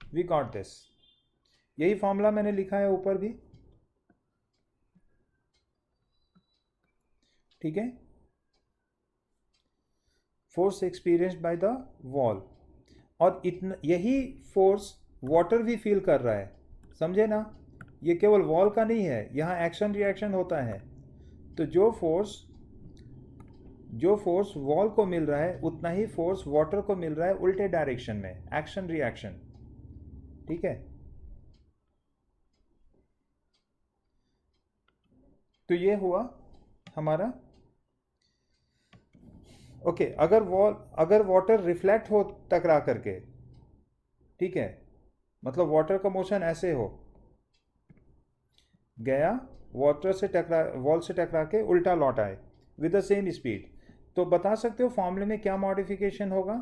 We got this. यही फॉर्मूला मैंने लिखा है ऊपर भी, ठीक है। Force experienced by the wall, और इतना यही फोर्स वाटर भी फील कर रहा है, समझे ना। ये केवल वॉल का नहीं है, यहाँ एक्शन रिएक्शन होता है। तो जो फोर्स वॉल को मिल रहा है उतना ही फोर्स वाटर को मिल रहा है उल्टे डायरेक्शन में, एक्शन रिएक्शन, ठीक है। तो ये हुआ हमारा, ओके। अगर वाटर रिफ्लेक्ट हो टकरा करके, ठीक है, मतलब वाटर का मोशन ऐसे हो, गया वाटर से टकरा, वॉल से टकरा के उल्टा लौट आए विद द सेम स्पीड, तो बता सकते हो फॉर्मूले में क्या मॉडिफिकेशन होगा?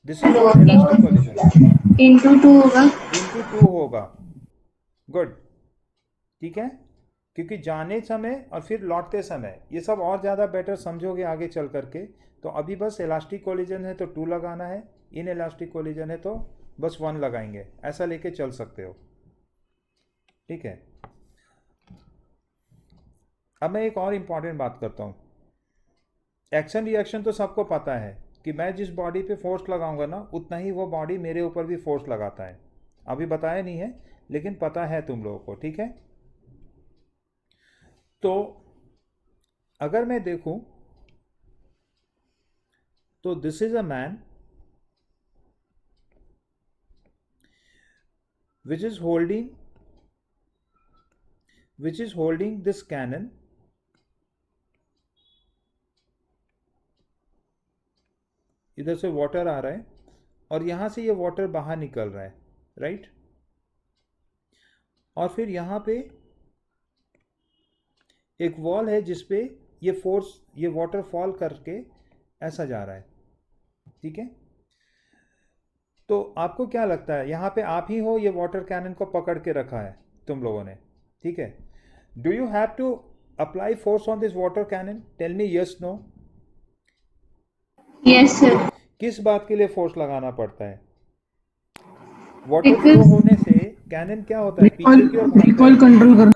This is called elastic collision. Into 2 होगा। इंटू 2 होगा, गुड, ठीक है। क्योंकि जाने समय और फिर लौटते समय ये सब और ज़्यादा बेटर समझोगे आगे चल करके। तो अभी बस इलास्टिक कोलिजन है तो 2 लगाना है, इन इलास्टिक कोलिजन है तो बस 1 लगाएंगे, ऐसा लेके चल सकते हो, ठीक है। अब मैं एक और इम्पॉर्टेंट बात करता हूँ। एक्शन रिएक्शन तो सबको पता है कि मैं जिस बॉडी पे फोर्स लगाऊंगा ना उतना ही वो बॉडी मेरे ऊपर भी फोर्स लगाता है। अभी बताया नहीं है लेकिन पता है तुम लोगों को, ठीक है। तो अगर मैं देखूं तो this is a man which is holding this cannon, इधर से वाटर आ रहा है और यहां से ये वाटर बाहर निकल रहा है, राइट। और फिर यहां पे एक वॉल है जिसपे ये फोर्स, ये वाटर फॉल करके ऐसा जा रहा है, ठीक है। तो आपको क्या लगता है, यहाँ पे आप ही हो ये वाटर कैनन को पकड़ के रखा है तुम लोगों ने, ठीक है। Do you have to apply force on this water cannon? Tell me yes no. Yes, sir. किस बात के लिए फोर्स लगाना पड़ता है? वाटर फ्लो होने से कैनन क्या होता है, पीछे की ओर भागता रिकॉइल है, कंट्रोल करना।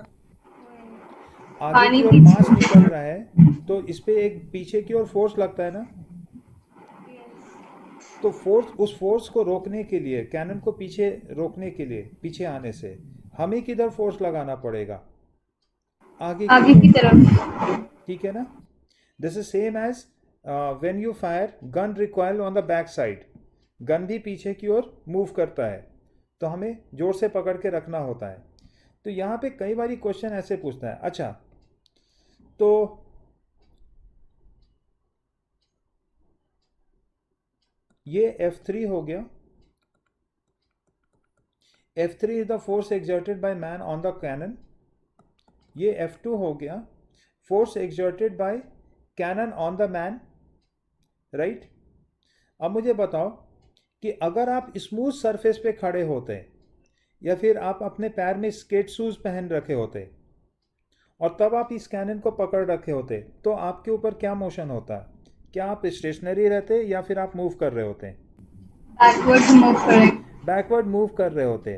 आगे पानी की ओर पीछे। मास निकल रहा है तो इस पे एक पीछे की ओर फोर्स लगता है ना। तो फोर्स, उस फोर्स को रोकने के लिए, कैनन को पीछे रोकने के लिए, पीछे आने से हमें किधर फोर्स लगाना पड़ेगा? आगे आगे की की तरफ। ओर, ठीक है ना। This is same as when you fire gun recoil on the back side, gun भी पीछे की ओर मूव करता है, तो हमें जोर से पकड़ के रखना होता है। तो यहाँ पे कई बार क्वेश्चन ऐसे पूछता है। अच्छा, तो ये F3 हो गया। F3 is the force exerted by man on the cannon. ये F2 हो गया, force exerted by cannon on the man, right. अब मुझे बताओ कि अगर आप स्मूथ सरफेस पे खड़े होते या फिर आप अपने पैर में स्केट शूज पहन रखे होते और तब आप इस कैनन को पकड़ रखे होते, तो आपके ऊपर क्या मोशन होता? क्या आप स्टेशनरी रहते या फिर आप मूव कर रहे होते? बैकवर्ड मूव करें। बैकवर्ड मूव कर रहे होते।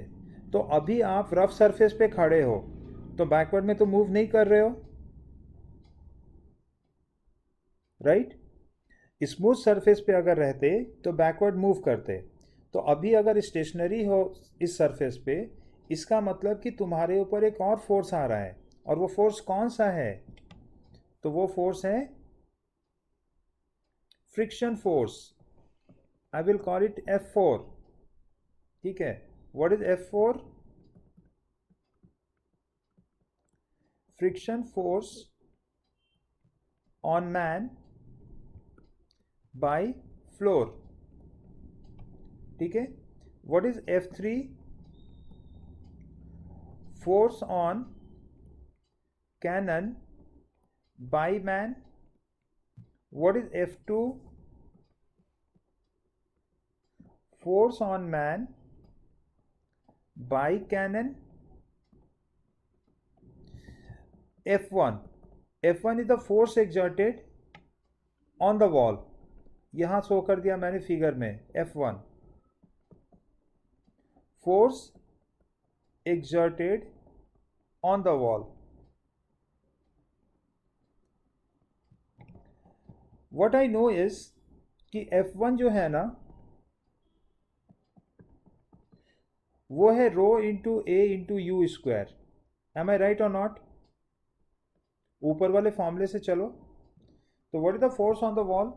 तो अभी आप रफ सरफेस पे खड़े हो तो बैकवर्ड में तो मूव नहीं कर रहे हो, राइट। स्मूथ सरफेस पे अगर रहते तो बैकवर्ड मूव करते। तो अभी अगर स्टेशनरी हो इस सरफेस पे, इसका मतलब कि तुम्हारे ऊपर एक और फोर्स आ रहा है, और वो फोर्स कौन सा है? तो वो फोर्स है friction force. I will call it F4, ठीक है। What is F4? Friction force on man by floor, ठीक है। What is F3? Force on cannon by man. What is F2? Force on man by cannon. F1 is the force exerted on the wall. यहां show कर दिया मैंने figure में F1, force exerted on the wall. What I know is कि F1 जो है ना, वो है rho into A into u square. Am I right और नॉट? ऊपर वाले फॉर्मूले से चलो। तो what is the force on the wall?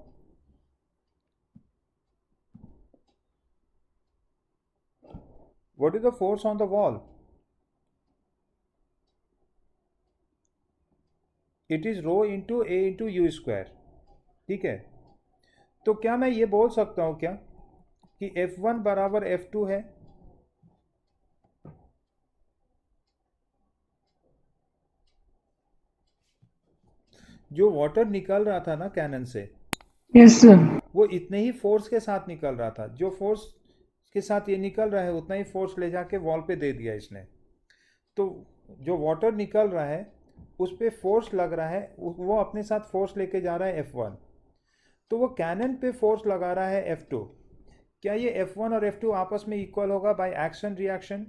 What is the force on the wall? It is rho into A into u square, ठीक है। तो क्या मैं ये बोल सकता हूं क्या कि F1 बराबर F2 है? जो वाटर निकल रहा था ना कैनन से, यस सर। वो इतने ही फोर्स के साथ निकल रहा था। जो फोर्स के साथ ये निकल रहा है उतना ही फोर्स ले जाके वॉल पे दे दिया इसने। तो जो वाटर निकल रहा है उस पे फोर्स लग रहा है, वो अपने साथ फोर्स लेके जा रहा है F1। तो वो कैनन पे फोर्स लगा रहा है F2। क्या ये F1 और F2 आपस में इक्वल होगा bye action reaction,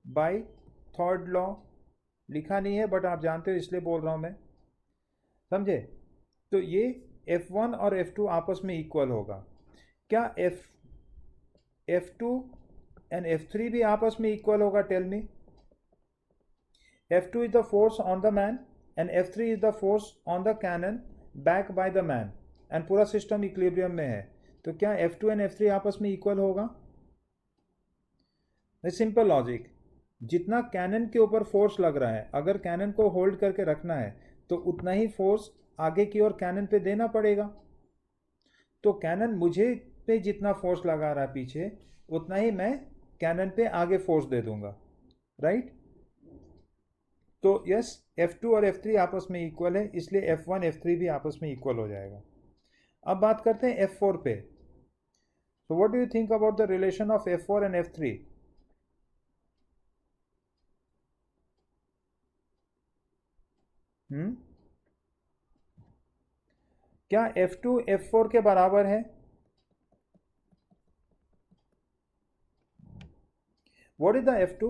by third law? लिखा नहीं है बट आप जानते हो इसलिए बोल रहा हूं मैं, समझे। तो ये F1 और F2 आपस में इक्वल होगा। क्या F2 एंड F3 भी आपस में इक्वल होगा? Tell me. F2 is the force on the man and F3 is the force on the cannon back by the man, and पूरा सिस्टम इक्विलिब्रियम में है। तो क्या F2 एंड F3 आपस में इक्वल होगा? Simple logic. जितना कैनन के ऊपर फोर्स लग रहा है, अगर कैनन को होल्ड करके रखना है तो उतना ही फोर्स आगे की ओर कैनन पे देना पड़ेगा। तो कैनन मुझे पे जितना फोर्स लगा रहा है पीछे, उतना ही मैं कैनन पे आगे फोर्स दे दूंगा, राइट। तो यस, F2 और F3 आपस में इक्वल है, इसलिए F1 F3 भी आपस में इक्वल हो जाएगा। अब बात करते हैं F4 पे। तो what do you think about the relation of F4 and F3? क्या F2 F4 के बराबर है? What is the F2?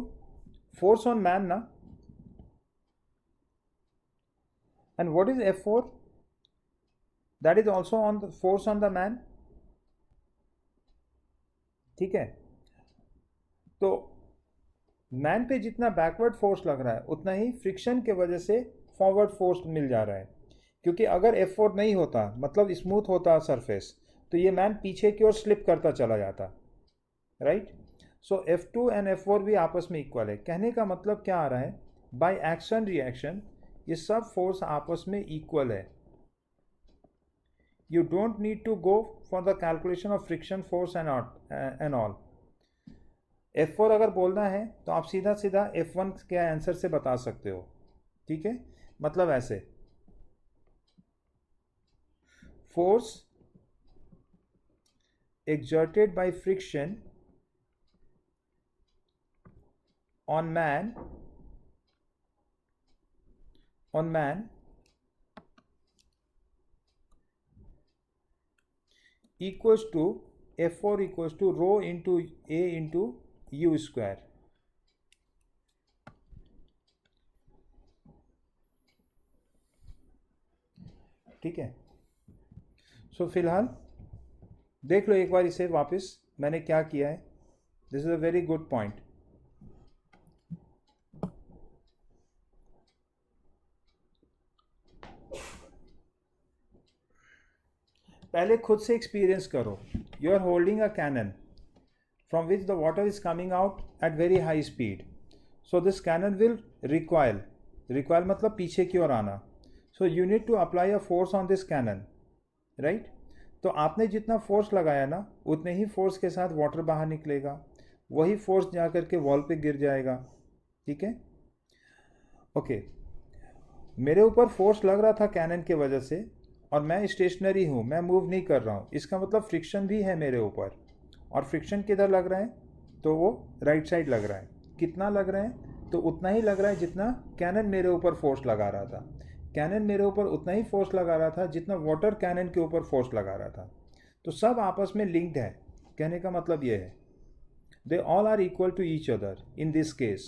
Force on man ना? And what is F4? That is also on the force on the man, ठीक है। तो man पे जितना बैकवर्ड फोर्स लग रहा है उतना ही फ्रिक्शन के वजह से फॉरवर्ड फोर्स मिल जा रहा है, क्योंकि अगर F4 नहीं होता, मतलब स्मूथ होता सरफेस, तो ये मैन पीछे की ओर स्लिप करता चला जाता, right. So F2 and F4 भी आपस में इक्वल है। कहने का मतलब क्या आ रहा है, बाय एक्शन रिएक्शन ये सब फोर्स आपस में इक्वल है। You don't need to go for the calculation of friction force and all. F4 अगर बोलना है तो आप सीधा सीधा F1 के आंसर से बता सकते हो, ठीक है। मतलब ऐसे, force exerted by friction on man equals to F4 equals to rho into A into U square। ठीक है। सो फिलहाल देख लो एक बार इसे वापस, मैंने क्या किया है। This is a very good point. पहले खुद से एक्सपीरियंस करो। You are holding a cannon from which the water is coming out at very high speed. So this cannon will recoil मतलब पीछे की ओर आना। So you need to apply a force on this cannon, right? तो आपने जितना force लगाया ना, उतने ही फोर्स के साथ वाटर बाहर निकलेगा, वही फोर्स जा करके वॉल पे गिर जाएगा, ठीक है। ओके, मेरे ऊपर फोर्स लग रहा था कैनन के वजह से, और मैं स्टेशनरी हूँ, मैं मूव नहीं कर रहा हूँ, इसका मतलब फ्रिक्शन भी है मेरे ऊपर। और फ्रिक्शन किधर लग रहा है, तो वो राइट साइड लग रहा है। कितना लग रहा है, तो उतना ही लग रहा है जितना कैनन मेरे ऊपर फोर्स लगा रहा था। कैनन मेरे ऊपर उतना ही फोर्स लगा रहा था जितना वाटर कैनन के ऊपर फोर्स लगा रहा था। तो सब आपस में लिंक्ड है। कहने का मतलब ये है, they all are equal to each other in this case.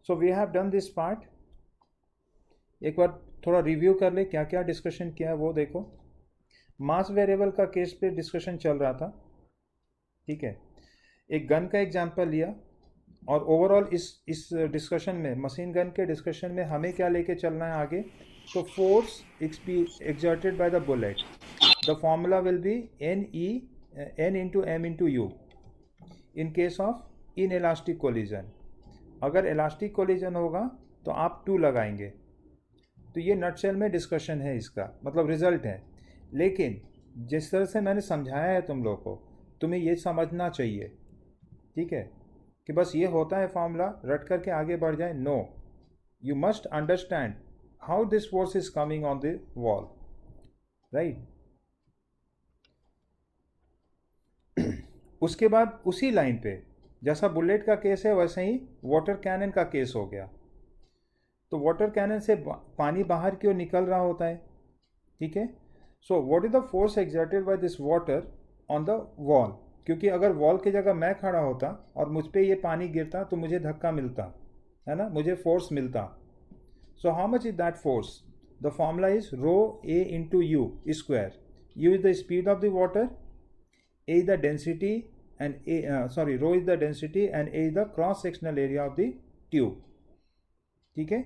So we have done this part. एक बार थोड़ा रिव्यू कर ले, क्या क्या डिस्कशन किया है वो देखो। मास वेरिएबल का केस पे डिस्कशन चल रहा था, ठीक है। एक गन का एग्जांपल लिया, और ओवरऑल इस डिस्कशन में, मशीन गन के डिस्कशन में हमें क्या लेके चलना है आगे। तो force exerted by the bullet, the formula will be N into M into U in case of inelastic collision। अगर इलास्टिक कोलिजन होगा तो आप 2 लगाएंगे। तो ये नटशेल में डिस्कशन है, इसका मतलब रिजल्ट है। लेकिन जिस तरह से मैंने समझाया है तुम लोग को, तुम्हें ये समझना चाहिए, ठीक है, कि बस ये होता है फॉर्मूला, रट करके आगे बढ़ जाए। No, you must understand how this force is coming on the wall, right. उसके बाद उसी लाइन पे, जैसा बुलेट का केस है वैसे ही वाटर कैनन का केस हो गया। तो वाटर कैनन से पानी बाहर की ओर निकल रहा होता है, ठीक है। So what is the force exerted by this water on the wall. क्योंकि अगर वॉल की जगह मैं खड़ा होता और मुझ पे ये पानी गिरता तो मुझे धक्का मिलता, है ना, मुझे फोर्स मिलता। So how much is that force. The formula is rho A into u square. U is the speed of the water, a is the density and rho is the density and a is the cross sectional area of the tube, ठीक है।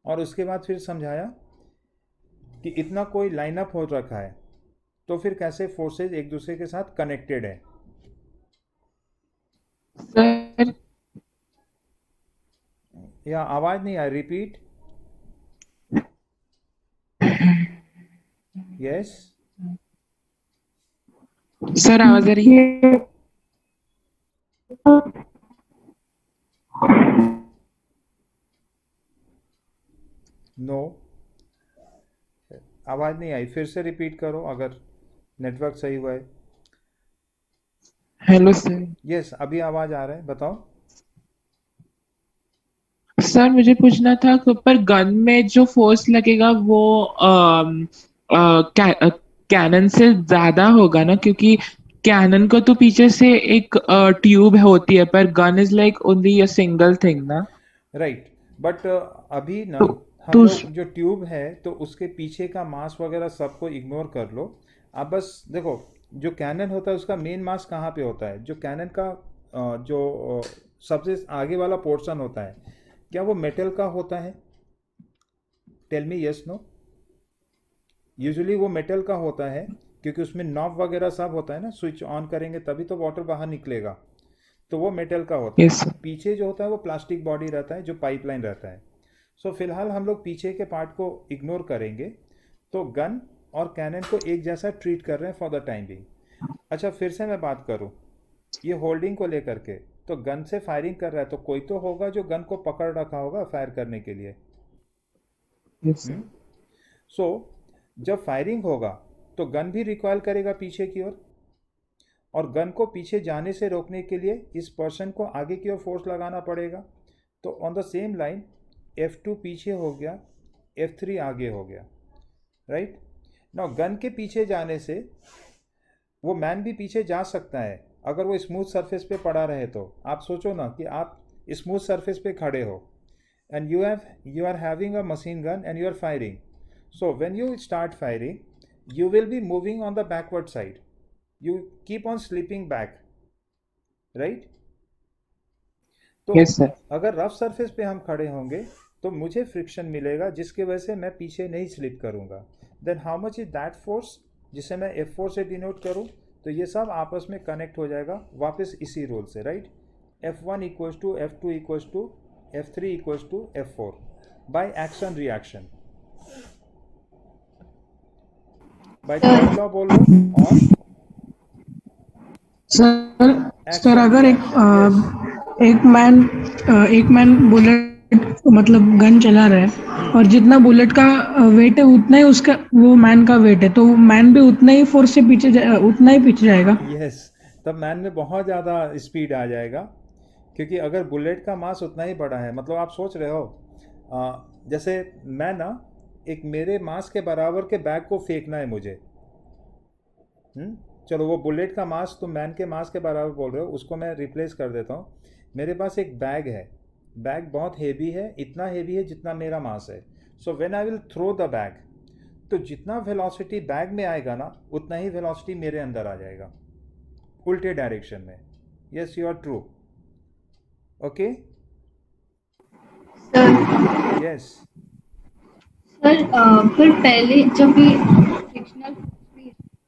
और उसके बाद फिर समझाया कि इतना कोई लाइनअप हो रखा है, तो फिर कैसे फोर्सेज एक दूसरे के साथ कनेक्टेड है। सर या आवाज नहीं आई, रिपीट। यस सर आवाज आ रही है? नो, आवाज नहीं आई, फिर से रिपीट करो अगर नेटवर्क सही हुआ है। Hello sir. यस, अभी आवाज आ रहा है, बताओ। सर मुझे पूछना था कि ऊपर गन में जो फोर्स लगेगा वो कैनन से ज्यादा होगा ना, क्योंकि कैनन को तो पीछे से एक ट्यूब होती है, पर gun is like only a single thing ना। राइट, बट अभी ना तो हम तो लोग जो ट्यूब है तो उसके पीछे का मास वगैरह सबको इग्नोर कर लो। आप बस देखो, जो कैनन होता है उसका मेन मास कहाँ पे होता है। जो कैनन का जो सबसे आगे वाला पोर्शन होता है, क्या वो मेटल का होता है? Tell me yes no. Usually वो मेटल का होता है क्योंकि उसमें नॉब वगैरह सब होता है ना, स्विच ऑन करेंगे तभी तो वाटर बाहर निकलेगा, तो वो मेटल का होता है। Yes sir. पीछे जो होता है वो प्लास्टिक बॉडी रहता है, जो पाइपलाइन रहता है। सो फिलहाल हम लोग पीछे के पार्ट को इग्नोर करेंगे। तो गन और कैनन को एक जैसा ट्रीट कर रहे हैं फॉर द टाइम बिंग। अच्छा, फिर से मैं बात करूं ये होल्डिंग को लेकर के, तो गन से फायरिंग कर रहा है तो कोई तो होगा जो गन को पकड़ रखा होगा फायर करने के लिए। Yes sir. सो जब फायरिंग होगा तो गन भी रिकॉयल करेगा पीछे की ओर, और गन को पीछे जाने से रोकने के लिए इस पर्सन को आगे की ओर फोर्स लगाना पड़ेगा। तो on the same line F2 पीछे हो गया, F3 आगे हो गया, राइट। नाउ गन के पीछे जाने से वो मैन भी पीछे जा सकता है अगर वो स्मूथ सरफेस पे पड़ा रहे तो। आप सोचो ना कि आप स्मूथ सरफेस पे खड़े हो and you are having a machine gun and you are firing. So when you start firing, you will be moving on the backward side. You keep on slipping back, right? तो yes sir. अगर rough surface पे हम खड़े होंगे तो मुझे friction मिलेगा जिसकी वजह से मैं पीछे नहीं स्लिप करूंगा। Then how much is that force, जिसे मैं F4 से डिनोट करूं, तो ये सब आपस में कनेक्ट हो जाएगा वापस इसी रूल से, right. F1 equals to F2 equals to F3 equals to F4 by action reaction, by third law बोलो। और सर अगर एक मैन बुलेट मतलब गन चला रहा है और जितना बुलेट का वेट है उतना ही उसका वो मैन का वेट है, तो मैन भी उतना ही फोर्स से उतना ही पीछे जाएगा। यस, तब मैन में बहुत ज़्यादा स्पीड आ जाएगा, क्योंकि अगर बुलेट का मास उतना ही बड़ा है, मतलब आप सोच रहे हो जैसे मैं ना एक मेरे मास के बराबर के बैग को फेंकना है मुझे। चलो वो बुलेट का मास तुम मैन के मास के बराबर बोल रहे हो, उसको मैं रिप्लेस कर देता हूँ। मेरे पास एक बैग है, बैग बहुत हेवी है, इतना हेवी है जितना मेरा मास है। So when I will throw the bag, तो जितना वेलोसिटी बैग में आएगा ना उतना ही वेलोसिटी मेरे अंदर आ जाएगा उल्टे डायरेक्शन में। Yes, you are true. Okay sir yes. Sir फिर पहले जब भी फ्रिक्शनल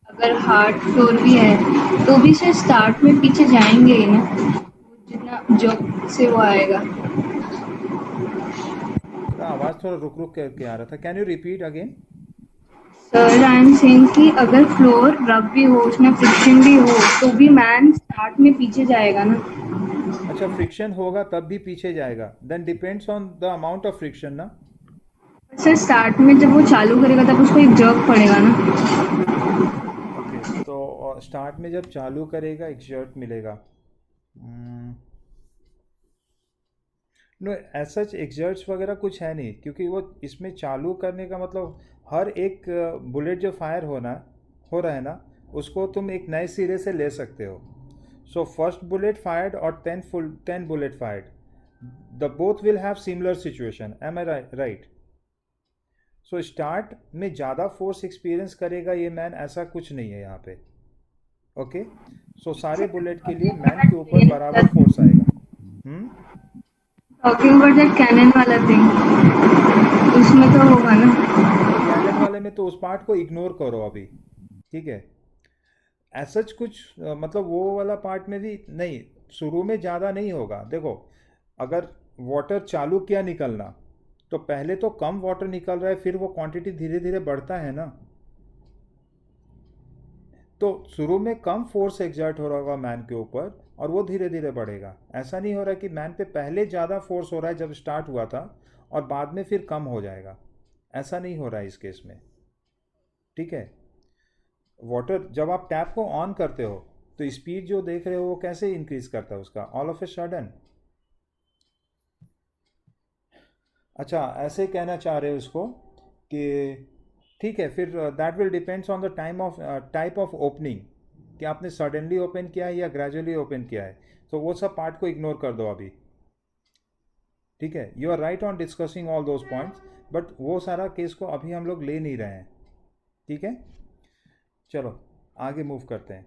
अगर हार्ड फ्लोर भी है तो भी सर स्टार्ट में पीछे जाएंगे ही ना, जितना जो से वो आएगा। आवाज़ थोड़ा रुक रुक करके आ रहा था, can you repeat again? Sir I am saying कि अगर फ्लोर रफ भी हो, उसमें फ्रिक्शन भी हो, तो भी मैन स्टार्ट में पीछे जाएगा ना। अच्छा, फ्रिक्शन होगा तब भी पीछे जाएगा, then depends on the amount of friction ना। सर स्टार्ट में जब वो चालू करेगा तब उसको एक जर्क पड़ेगा ना। ओके, तो स्टार्ट में जब चालू करेगा एक जर्क मिलेगा। नो, ऐसा एग्जर्ट्स वगैरह कुछ है नहीं, क्योंकि वो इसमें चालू करने का मतलब हर एक बुलेट जो फायर हो रहा है ना, उसको तुम एक नए सिरे से ले सकते हो। सो फर्स्ट बुलेट फायर्ड और 10 bullet fired, the both will have similar situation, am I right? So start में ज़्यादा फोर्स एक्सपीरियंस करेगा ये मैन, ऐसा कुछ नहीं है यहाँ पे। ओके, सो सारे बुलेट के लिए मैन के ऊपर बराबर फोर्स आएगा। टॉकिंग अबाउट दैट कैनन वाला थिंग, उसमें तो होगा ना। कैनन वाले में तो उस पार्ट को इग्नोर करो अभी, ठीक है। ऐसा कुछ मतलब वो वाला पार्ट में भी नहीं, शुरू में ज़्यादा नहीं होगा। देखो, अगर वाटर चालू किया निकलना, तो पहले तो कम वाटर निकल रहा है, फिर वो क्वांटिटी धीरे धीरे बढ़ता है ना। तो शुरू में कम फोर्स एग्जर्ट हो रहा होगा मैन के ऊपर और वो धीरे धीरे बढ़ेगा। ऐसा नहीं हो रहा कि मैन पे पहले ज़्यादा फोर्स हो रहा है जब स्टार्ट हुआ था और बाद में फिर कम हो जाएगा, ऐसा नहीं हो रहा है इस केस में, ठीक है। वाटर जब आप टैप को ऑन करते हो तो स्पीड जो देख रहे हो वो कैसे इंक्रीज करता है उसका, ऑल ऑफ ए सडन। अच्छा, ऐसे कहना चाह रहे हो इसको कि ठीक है, फिर that will depends on the type of opening, कि आपने सडनली ओपन किया है या ग्रेजुअली ओपन किया है। तो वो सब पार्ट को इग्नोर कर दो अभी, ठीक है। You are right on discussing all those points, but वो सारा केस को अभी हम लोग ले नहीं रहे हैं, ठीक है। चलो आगे मूव करते हैं।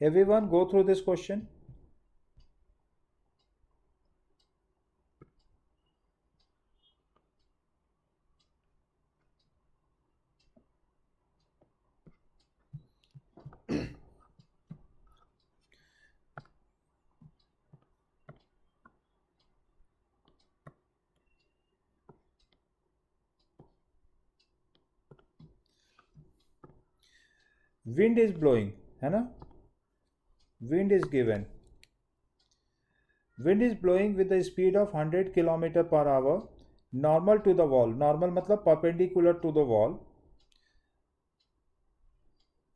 Everyone go through this question. Wind is blowing, है ना? Wind is given. Wind is blowing with the speed of 100 km per hour, normal to the wall. Normal मतलब perpendicular to the wall,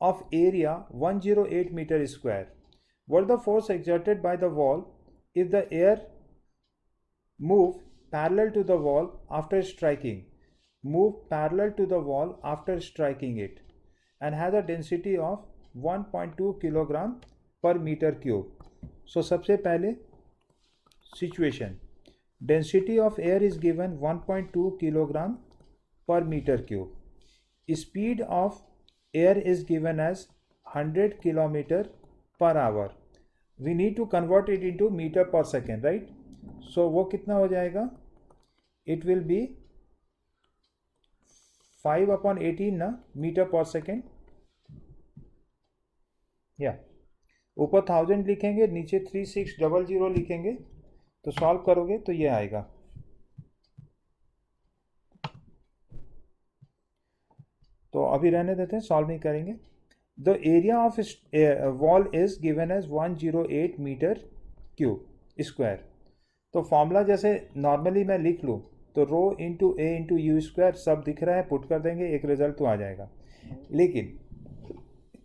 of area 108 meter square. What the force exerted by the wall if the air move parallel to the wall after striking? Move parallel to the wall after striking it, and has a density of 1.2 kilogram per meter cube. So सबसे पहले situation, density of air is given 1.2 kilogram per meter cube. Speed of air is given as 100 kilometer per hour. We need to convert it into meter per second, right? So वो कितना हो जाएगा? It will be 5/18 ना, metre per second. या ऊपर 1000 लिखेंगे, नीचे 3600 लिखेंगे, तो सॉल्व करोगे तो ये आएगा. तो अभी रहने देते हैं, सॉल्व नहीं करेंगे. The area of wall is given as 108 metre cube square. तो फॉर्मूला जैसे नॉर्मली मैं लिख लूँ तो rho into A into u square सब दिख रहा है, पुट कर देंगे, एक रिजल्ट तो आ जाएगा. लेकिन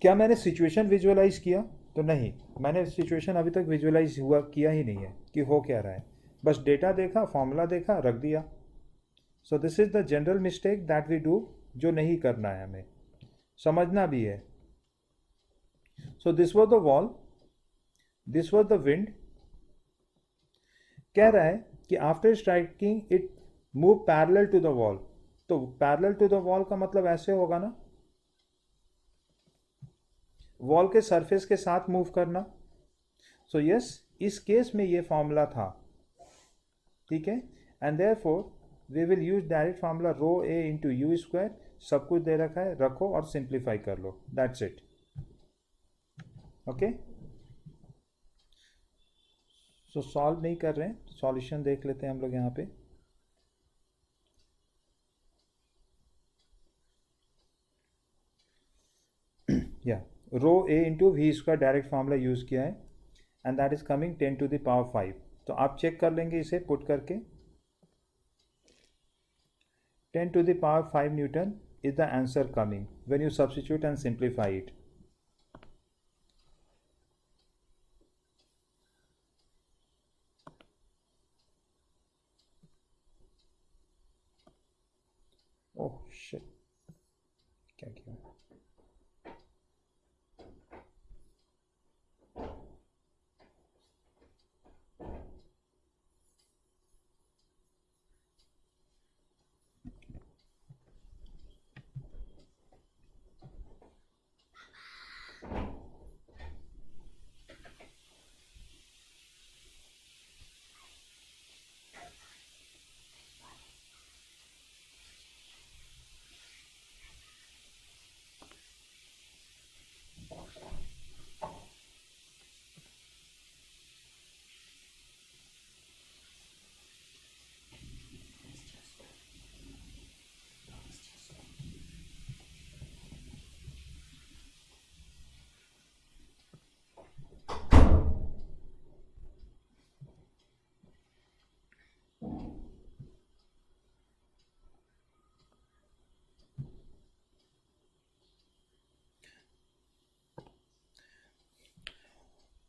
क्या मैंने सिचुएशन विजुअलाइज किया? तो नहीं, मैंने सिचुएशन अभी तक विजुअलाइज किया ही नहीं है कि हो क्या रहा है. बस डेटा देखा, फॉर्मूला देखा, रख दिया. So this is the general mistake that we do, जो नहीं करना है, हमें समझना भी है. So this was the wall, this was the wind. कह रहा है कि after striking it move parallel to the wall. तो पैरेलल टू द वॉल का मतलब ऐसे होगा ना, वॉल के सरफेस के साथ मूव करना. सो यस, इस केस में ये फॉर्मूला था, ठीक है. And therefore we will use direct formula rho A into u square. सब कुछ दे रखा है, रखो और सिंप्लीफाई कर लो, that's it. Okay, so solve नहीं कर रहे हैं, सॉल्यूशन देख लेते हैं हम लोग यहाँ पे. या रो ए into v square direct formula use किया है, and that is coming 10 to the power 5. तो आप चेक कर लेंगे इसे पुट करके. 10 to the power 5 Newton is the answer coming when you substitute and simplify it. Oh shit, क्या किया?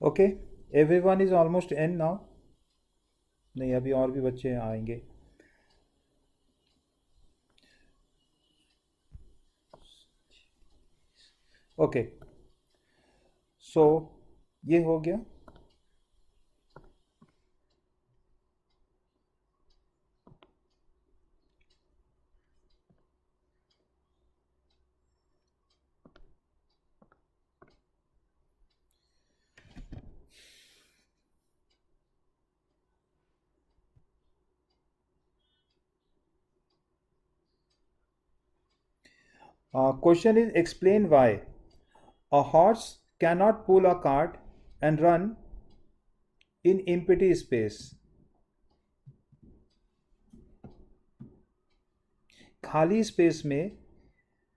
Okay, everyone is almost and now. नहीं, अभी और भी बच्चे आएंगे. ओके, सो ये हो गया. Question is explain why a horse cannot pull a cart and run in empty space. खाली स्पेस में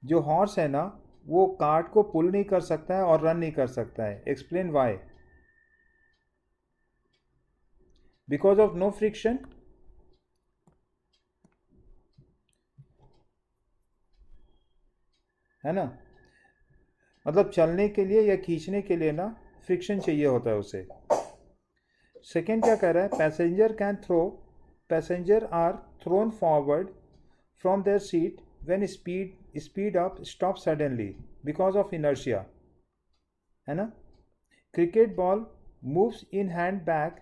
जो हॉर्स है ना वो कार्ट को पुल नहीं कर सकता है और रन नहीं कर सकता है. Explain why. Because of no friction. है ना, मतलब चलने के लिए या खींचने के लिए ना फ्रिक्शन चाहिए होता है उसे. सेकेंड क्या कह रहा है, passenger are thrown forward from their seat when speed up stop suddenly because of inertia. है ना. Cricket ball moves in hand back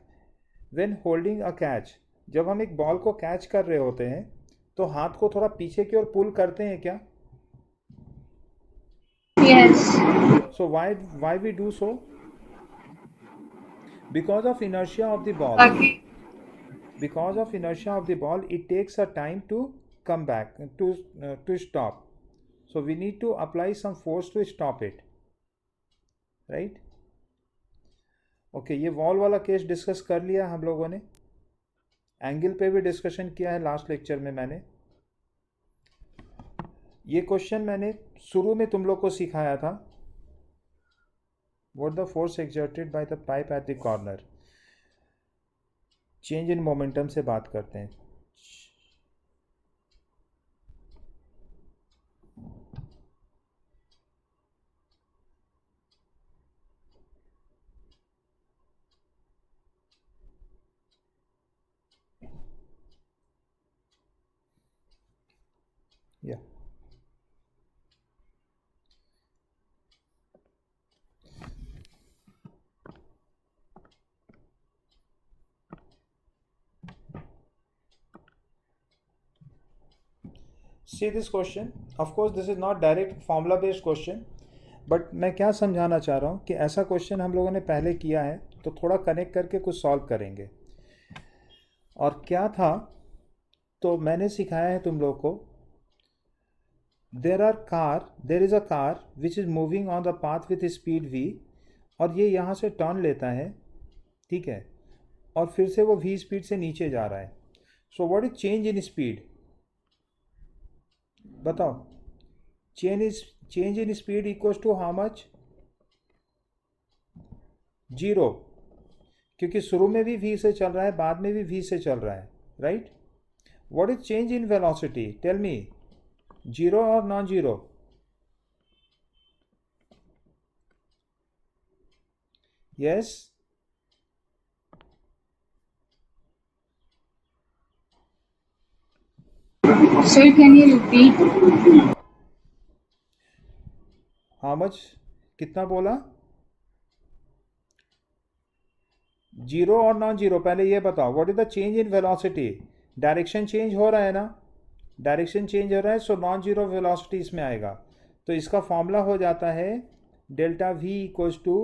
when holding a catch. जब हम एक बॉल को कैच कर रहे होते हैं तो हाथ को थोड़ा पीछे की ओर पुल करते हैं क्या? Yes. So why we do so? Because of inertia of the ball. Okay. Because of inertia of the ball, it takes a time to come back to stop. So we need to apply some force to stop it. Right? Okay, ये wall वाला case discuss कर लिया हम लोगों ने. Angle पे भी discussion किया है लास्ट लेक्चर में मैंने. ये क्वेश्चन मैंने शुरू में तुम लोग को सिखाया था. What the force exerted by the pipe at the corner. Change in momentum से बात करते हैं. या see this question. Of course this is not direct formula based question, but मैं क्या समझाना चाह रहा हूँ कि ऐसा क्वेश्चन हम लोगों ने पहले किया है तो थोड़ा कनेक्ट करके कुछ सॉल्व करेंगे. और क्या था, तो मैंने सिखाया है तुम लोग को, there is a car which is moving on the path with speed v, और ये यहाँ से टर्न लेता है. ठीक है, और फिर से वो v स्पीड से नीचे जा रहा है. So what is change in speed? बताओ. Change in speed equals to how much? 0, क्योंकि शुरू में भी v से चल रहा है, बाद में भी v से चल रहा है. Right. What is change in velocity? Tell me. 0 और non zero? Yes. Sir, can you repeat? How much? कितना बोला? 0 और नॉन जीरो? पहले ये बताओ, what is the change in velocity? Direction change हो रहा है ना, डायरेक्शन चेंज हो रहा है, सो नॉन जीरो वेलोसिटी इसमें आएगा. तो इसका फॉर्मूला हो जाता है delta v equals to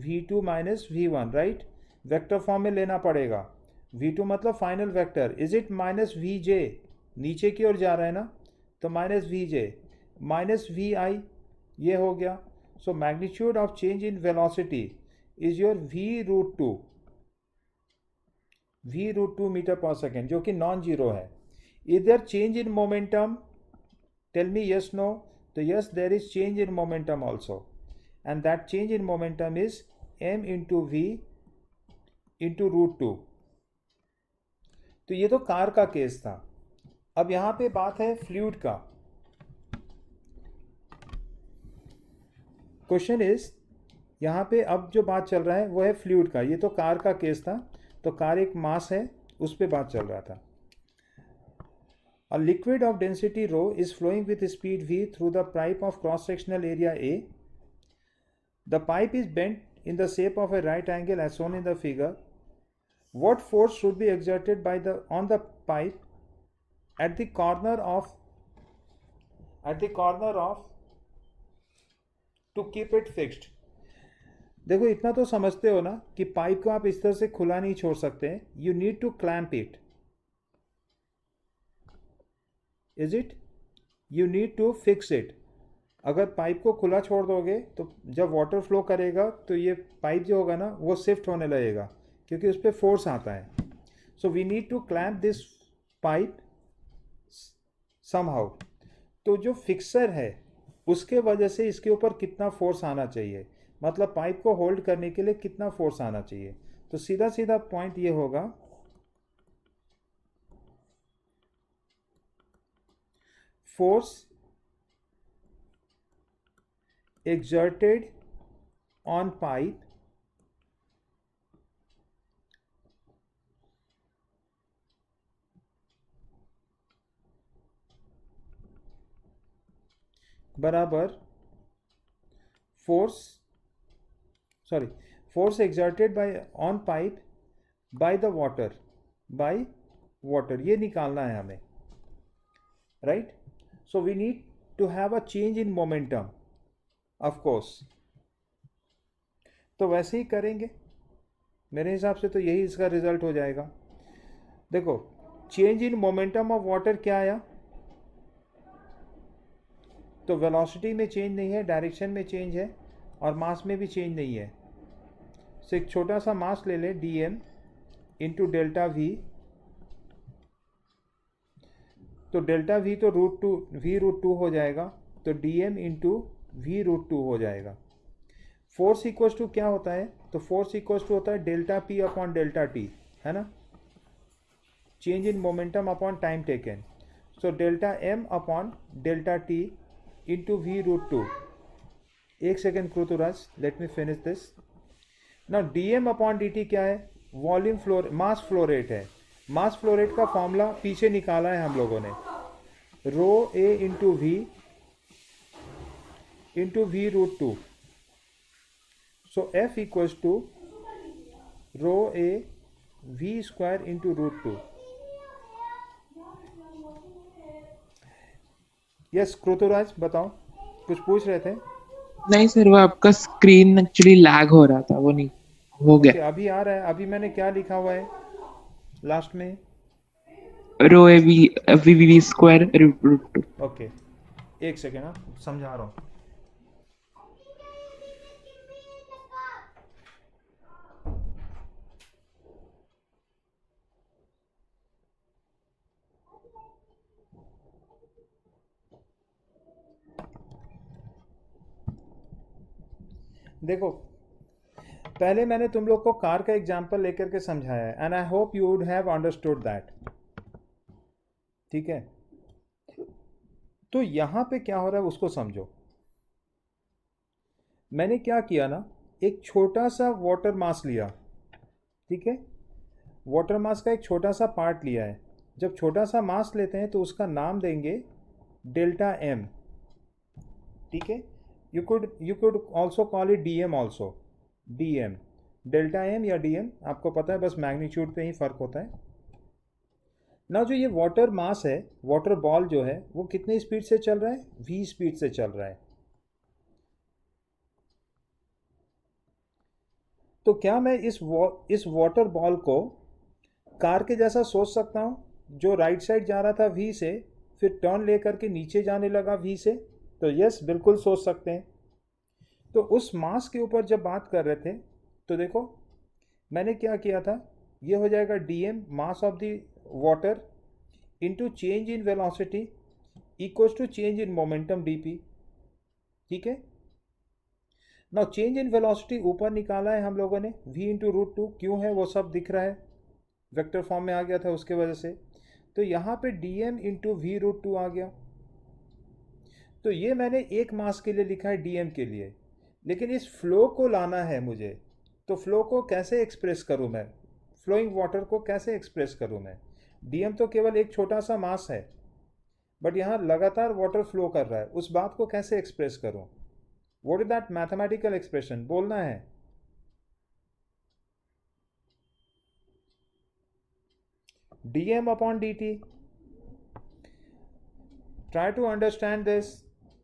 v2 minus v1. Right. Vector form में लेना पड़ेगा. v2 मतलब final vector. Is it minus vj? नीचे की ओर जा रहा है ना, तो माइनस vj माइनस vi, ये हो गया. So magnitude of change in velocity is your v root two metre per second, जो कि नॉन जीरो है. इधर change in momentum, tell me yes no. तो yes, there is change in momentum also, and that change in momentum is m into v into root two. तो ये तो car का case था. अब यहां पे बात है फ्लूइड का. क्वेश्चन इज, यहाँ पे अब जो बात चल रहा है वो है फ्लूइड का. ये तो कार का केस था, तो कार एक मास है, उस पे बात चल रहा था. A liquid of density rho is flowing with speed v through the pipe of cross-sectional area A. The pipe is bent in the shape of a right angle as shown in the figure. What force should be exerted on the pipe at the corner of to keep it fixed? देखो, इतना तो समझते हो ना कि pipe को आप इस तरह से खुला नहीं छोड़ सकते. You need to clamp it. Is it? You need to fix it. अगर पाइप को खुला छोड़ दोगे तो जब वाटर फ्लो करेगा तो ये पाइप जो होगा ना वो शिफ्ट होने लगेगा, क्योंकि उस पर फोर्स आता है. So we need to clamp this pipe somehow. तो जो फिक्सर है उसके वजह से इसके ऊपर कितना फोर्स आना चाहिए, मतलब पाइप को होल्ड करने के लिए कितना फोर्स आना चाहिए. तो सीधा सीधा पॉइंट ये होगा, फोर्स exerted on pipe बराबर force exerted by on pipe by the water, ये निकालना है हमें, right. So we need to have a change in momentum of course. तो वैसे ही करेंगे मेरे हिसाब से, तो यही इसका रिजल्ट हो जाएगा. देखो, change in momentum of water क्या आया, तो वेलोसिटी में चेंज नहीं है, डायरेक्शन में चेंज है, और मास में भी चेंज नहीं है. सो एक छोटा सा मास ले ले, dm इंटू डेल्टा वी. तो डेल्टा वी तो √2 हो जाएगा, तो dm इंटू v√2 हो जाएगा. फोर्स इक्वल्स टू क्या होता है, तो फोर्स इक्वल्स टू होता है delta p upon delta t, है ना, change in momentum upon time taken. So delta m upon delta t into v√2. एक second Krituraj, let me finish this. Now dm upon dt क्या है, volume flow, mass flow rate है. Mass flow rate का formula पीछे निकाला है हम लोगों ने, ρ a into v into v√2. So f equals to ρ a v square into √2. Yes कृतुराज, बताओ, कुछ पूछ रहे थे. नहीं सर, वो आपका स्क्रीन एक्चुअली लैग हो रहा था, वो नहीं हो ओके, गया. अभी आ रहा है. अभी मैंने क्या लिखा हुआ है लास्ट में, रो ए वी स्क्वायर √2. ओके, एक सेकेंड, हाँ समझा रहा हूँ. देखो, पहले मैंने तुम लोग को कार का एग्जांपल लेकर के समझाया है, and I hope you would have understood that. ठीक है, तो यहां पे क्या हो रहा है उसको समझो. मैंने क्या किया ना, एक छोटा सा वाटर मास लिया, ठीक है, वाटर मास का एक छोटा सा पार्ट लिया है. जब छोटा सा मास लेते हैं तो उसका नाम देंगे डेल्टा m. ठीक है, you could also call it dm also, dm, delta m या dm, आपको पता है, बस मैग्नीट्यूड पे ही फर्क होता है ना. जो ये वाटर मास है, वाटर बॉल जो है, वो कितने स्पीड से चल रहा है, v स्पीड से चल रहा है. तो क्या मैं इस वाटर बॉल को कार के जैसा सोच सकता हूँ, जो राइट साइड जा रहा था v से, फिर टर्न लेकर के नीचे जाने लगा v से. तो यस, बिल्कुल सोच सकते हैं. तो उस मास के ऊपर जब बात कर रहे थे, तो देखो मैंने क्या किया था, ये हो जाएगा dm mass of the water into change in velocity equals to change in momentum dp. ठीक है, ना चेंज इन वेलोसिटी ऊपर निकाला है हम लोगों ने, v इंटू √2. क्यों है वो सब दिख रहा है, वेक्टर फॉर्म में आ गया था उसके वजह से. तो यहाँ पे dm इंटू v√2 आ गया. तो ये मैंने एक मास के लिए लिखा है dm के लिए, लेकिन इस फ्लो को लाना है मुझे. तो फ्लो को कैसे एक्सप्रेस करूं मैं, फ्लोइंग वाटर को कैसे एक्सप्रेस करूं मैं. dm तो केवल एक छोटा सा मास है, बट यहाँ लगातार वाटर फ्लो कर रहा है, उस बात को कैसे एक्सप्रेस करूं. What is that mathematical expression, बोलना है. dm upon dt. Try to understand this.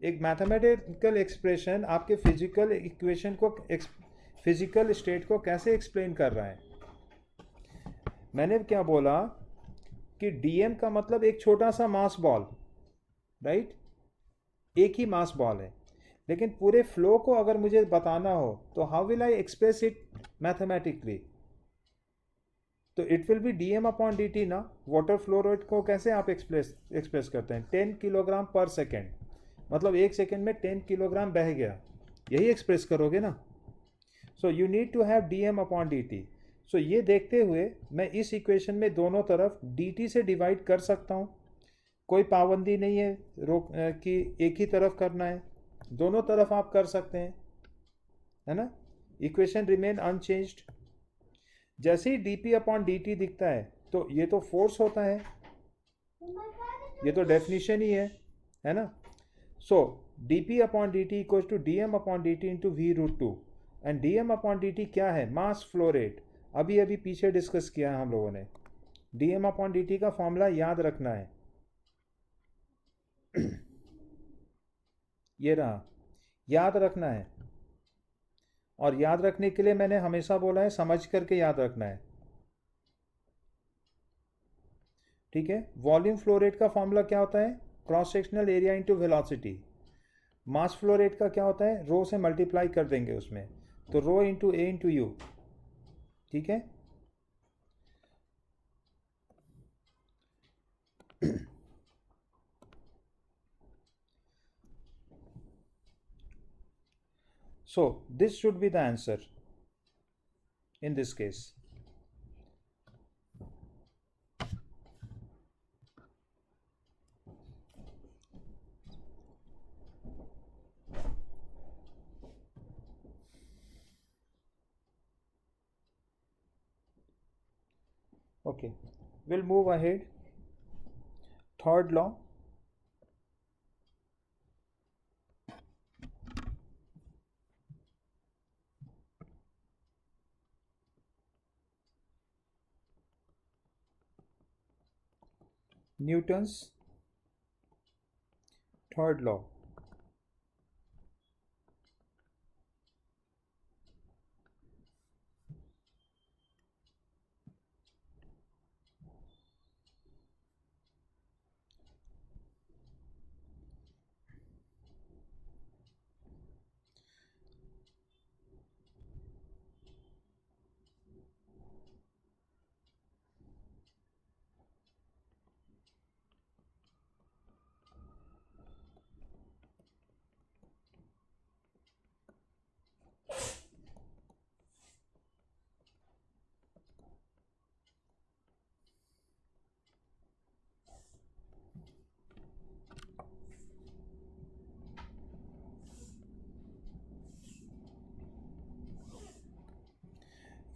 एक मैथमेटिकल एक्सप्रेशन आपके फिजिकल इक्वेशन को, फिजिकल स्टेट को कैसे एक्सप्लेन कर रहा है. मैंने क्या बोला कि dm का मतलब एक छोटा सा मास बॉल, राइट, एक ही मास बॉल है. लेकिन पूरे फ्लो को अगर मुझे बताना हो तो how will I express it mathematically? तो इट विल बी dm/dt ना। वाटर फ्लो रेट को कैसे आप एक्सप्रेस करते हैं? 10 किलोग्राम पर सेकेंड, मतलब 1 सेकेंड में 10 किलोग्राम बह गया, यही एक्सप्रेस करोगे ना। So you need to have dm/dt। सो ये देखते हुए मैं इस इक्वेशन में दोनों तरफ dt से डिवाइड कर सकता हूँ, कोई पाबंदी नहीं है रोक कि एक ही तरफ करना है, दोनों तरफ आप कर सकते हैं, है ना। Equation remain unchanged. जैसे ही dp/dt दिखता है तो ये तो फोर्स होता है, ये तो डेफिनेशन ही है ना। So dp/dt equal to dm/dt into v√2, and dm/dt क्या है? Mass flow rate. अभी अभी पीछे डिस्कस किया है हम लोगों ने। dm/dt का फॉर्मूला याद रखना है। ये रहा, याद रखना है। और याद रखने के लिए मैंने हमेशा बोला है समझ करके याद रखना है, ठीक है। वॉल्यूम फ्लो रेट का फॉर्मूला क्या होता है? Cross sectional area into velocity. मास फ्लो रेट का क्या होता है? रो से मल्टीप्लाई कर देंगे उसमें, तो rho into A into you, ठीक है। So this should be the answer in this case. Okay, we'll move ahead. Third law. Newton's third law.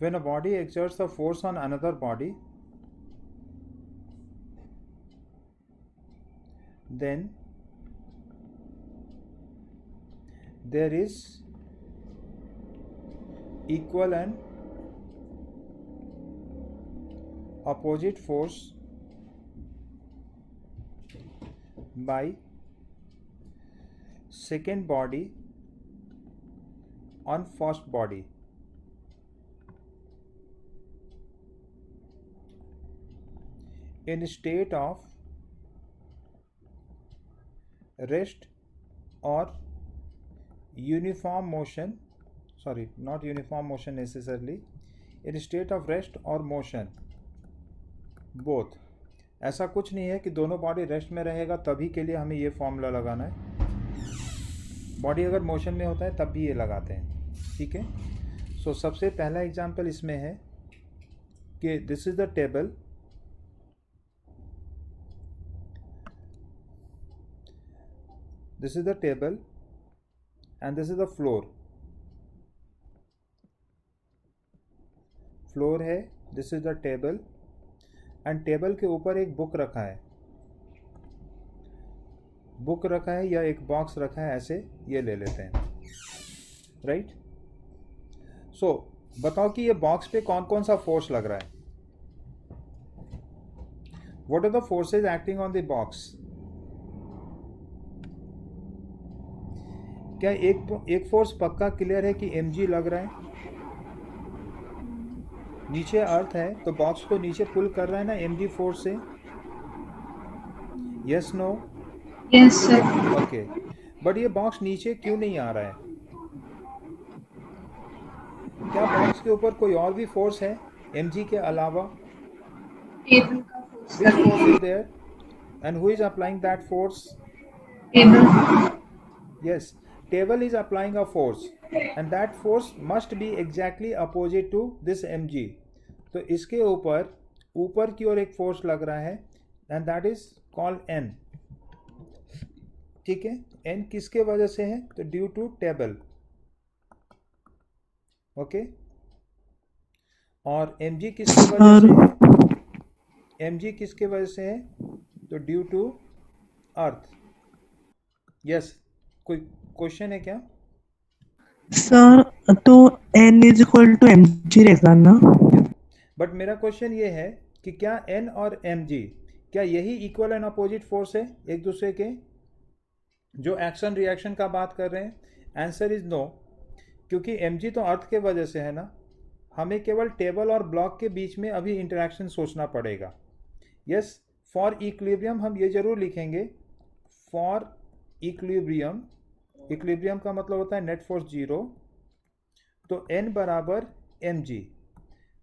When a body exerts a force on another body, then there is equal and opposite force by second body on first body. In state of rest or uniform motion, sorry, not uniform motion necessarily, in state of rest or motion, both. ऐसा कुछ नहीं है कि दोनों body rest में रहेगा तभी के लिए हमें ये फॉर्मूला लगाना है। बॉडी अगर मोशन में होता है तब भी ये लगाते हैं, ठीक है। सो सबसे पहला एग्जांपल इसमें है कि this is the table, this is the table and this is the floor है, this is the table and table के ऊपर एक बुक रखा है या एक बॉक्स रखा है, ऐसे ये ले लेते हैं, राइट। सो बताओ कि ये बॉक्स पे कौन कौन सा फोर्स लग रहा है? What are the forces acting on the box? क्या एक फोर्स पक्का क्लियर है कि mg लग रहा है? नीचे अर्थ है तो बॉक्स को नीचे पुल कर रहा है ना mg फोर्स से, yes no? Yes sir. Okay, but ये बॉक्स नीचे क्यों नहीं आ रहा है? क्या बॉक्स के ऊपर कोई और भी फोर्स है mg के अलावा? टेबल का फोर्स Which force लगेगा। is there and who is applying that force? Table. Yes, table is applying a force and that force must be exactly opposite to this mg. तो इसके ऊपर ऊपर की ओर एक फोर्स लग रहा है and that is called n. ठीक है, n किसके वजह से है? तो ड्यू टू टेबल। ओके, और mg किसकी वजह से है? mg किसके वजह से है? तो ड्यू टू अर्थ। यस, कोई क्वेश्चन है क्या? सर तो n is equal to M G रहेगा ना? बट मेरा क्वेश्चन ये है कि क्या n और mg क्या यही इक्वल एंड अपोजिट फोर्स है एक दूसरे के, जो एक्शन रिएक्शन का बात कर रहे हैं? आंसर इज नो, क्योंकि mg तो अर्थ के वजह से है ना। हमें केवल टेबल और ब्लॉक के बीच में अभी इंटरेक्शन सोचना पड़ेगा। यस, फॉर इक्विलिब्रियम हम ये जरूर लिखेंगे, फॉर इक्विलिब्रियम, इक्विलिब्रियम का मतलब होता है नेट फोर्स जीरो, तो n बराबर mg।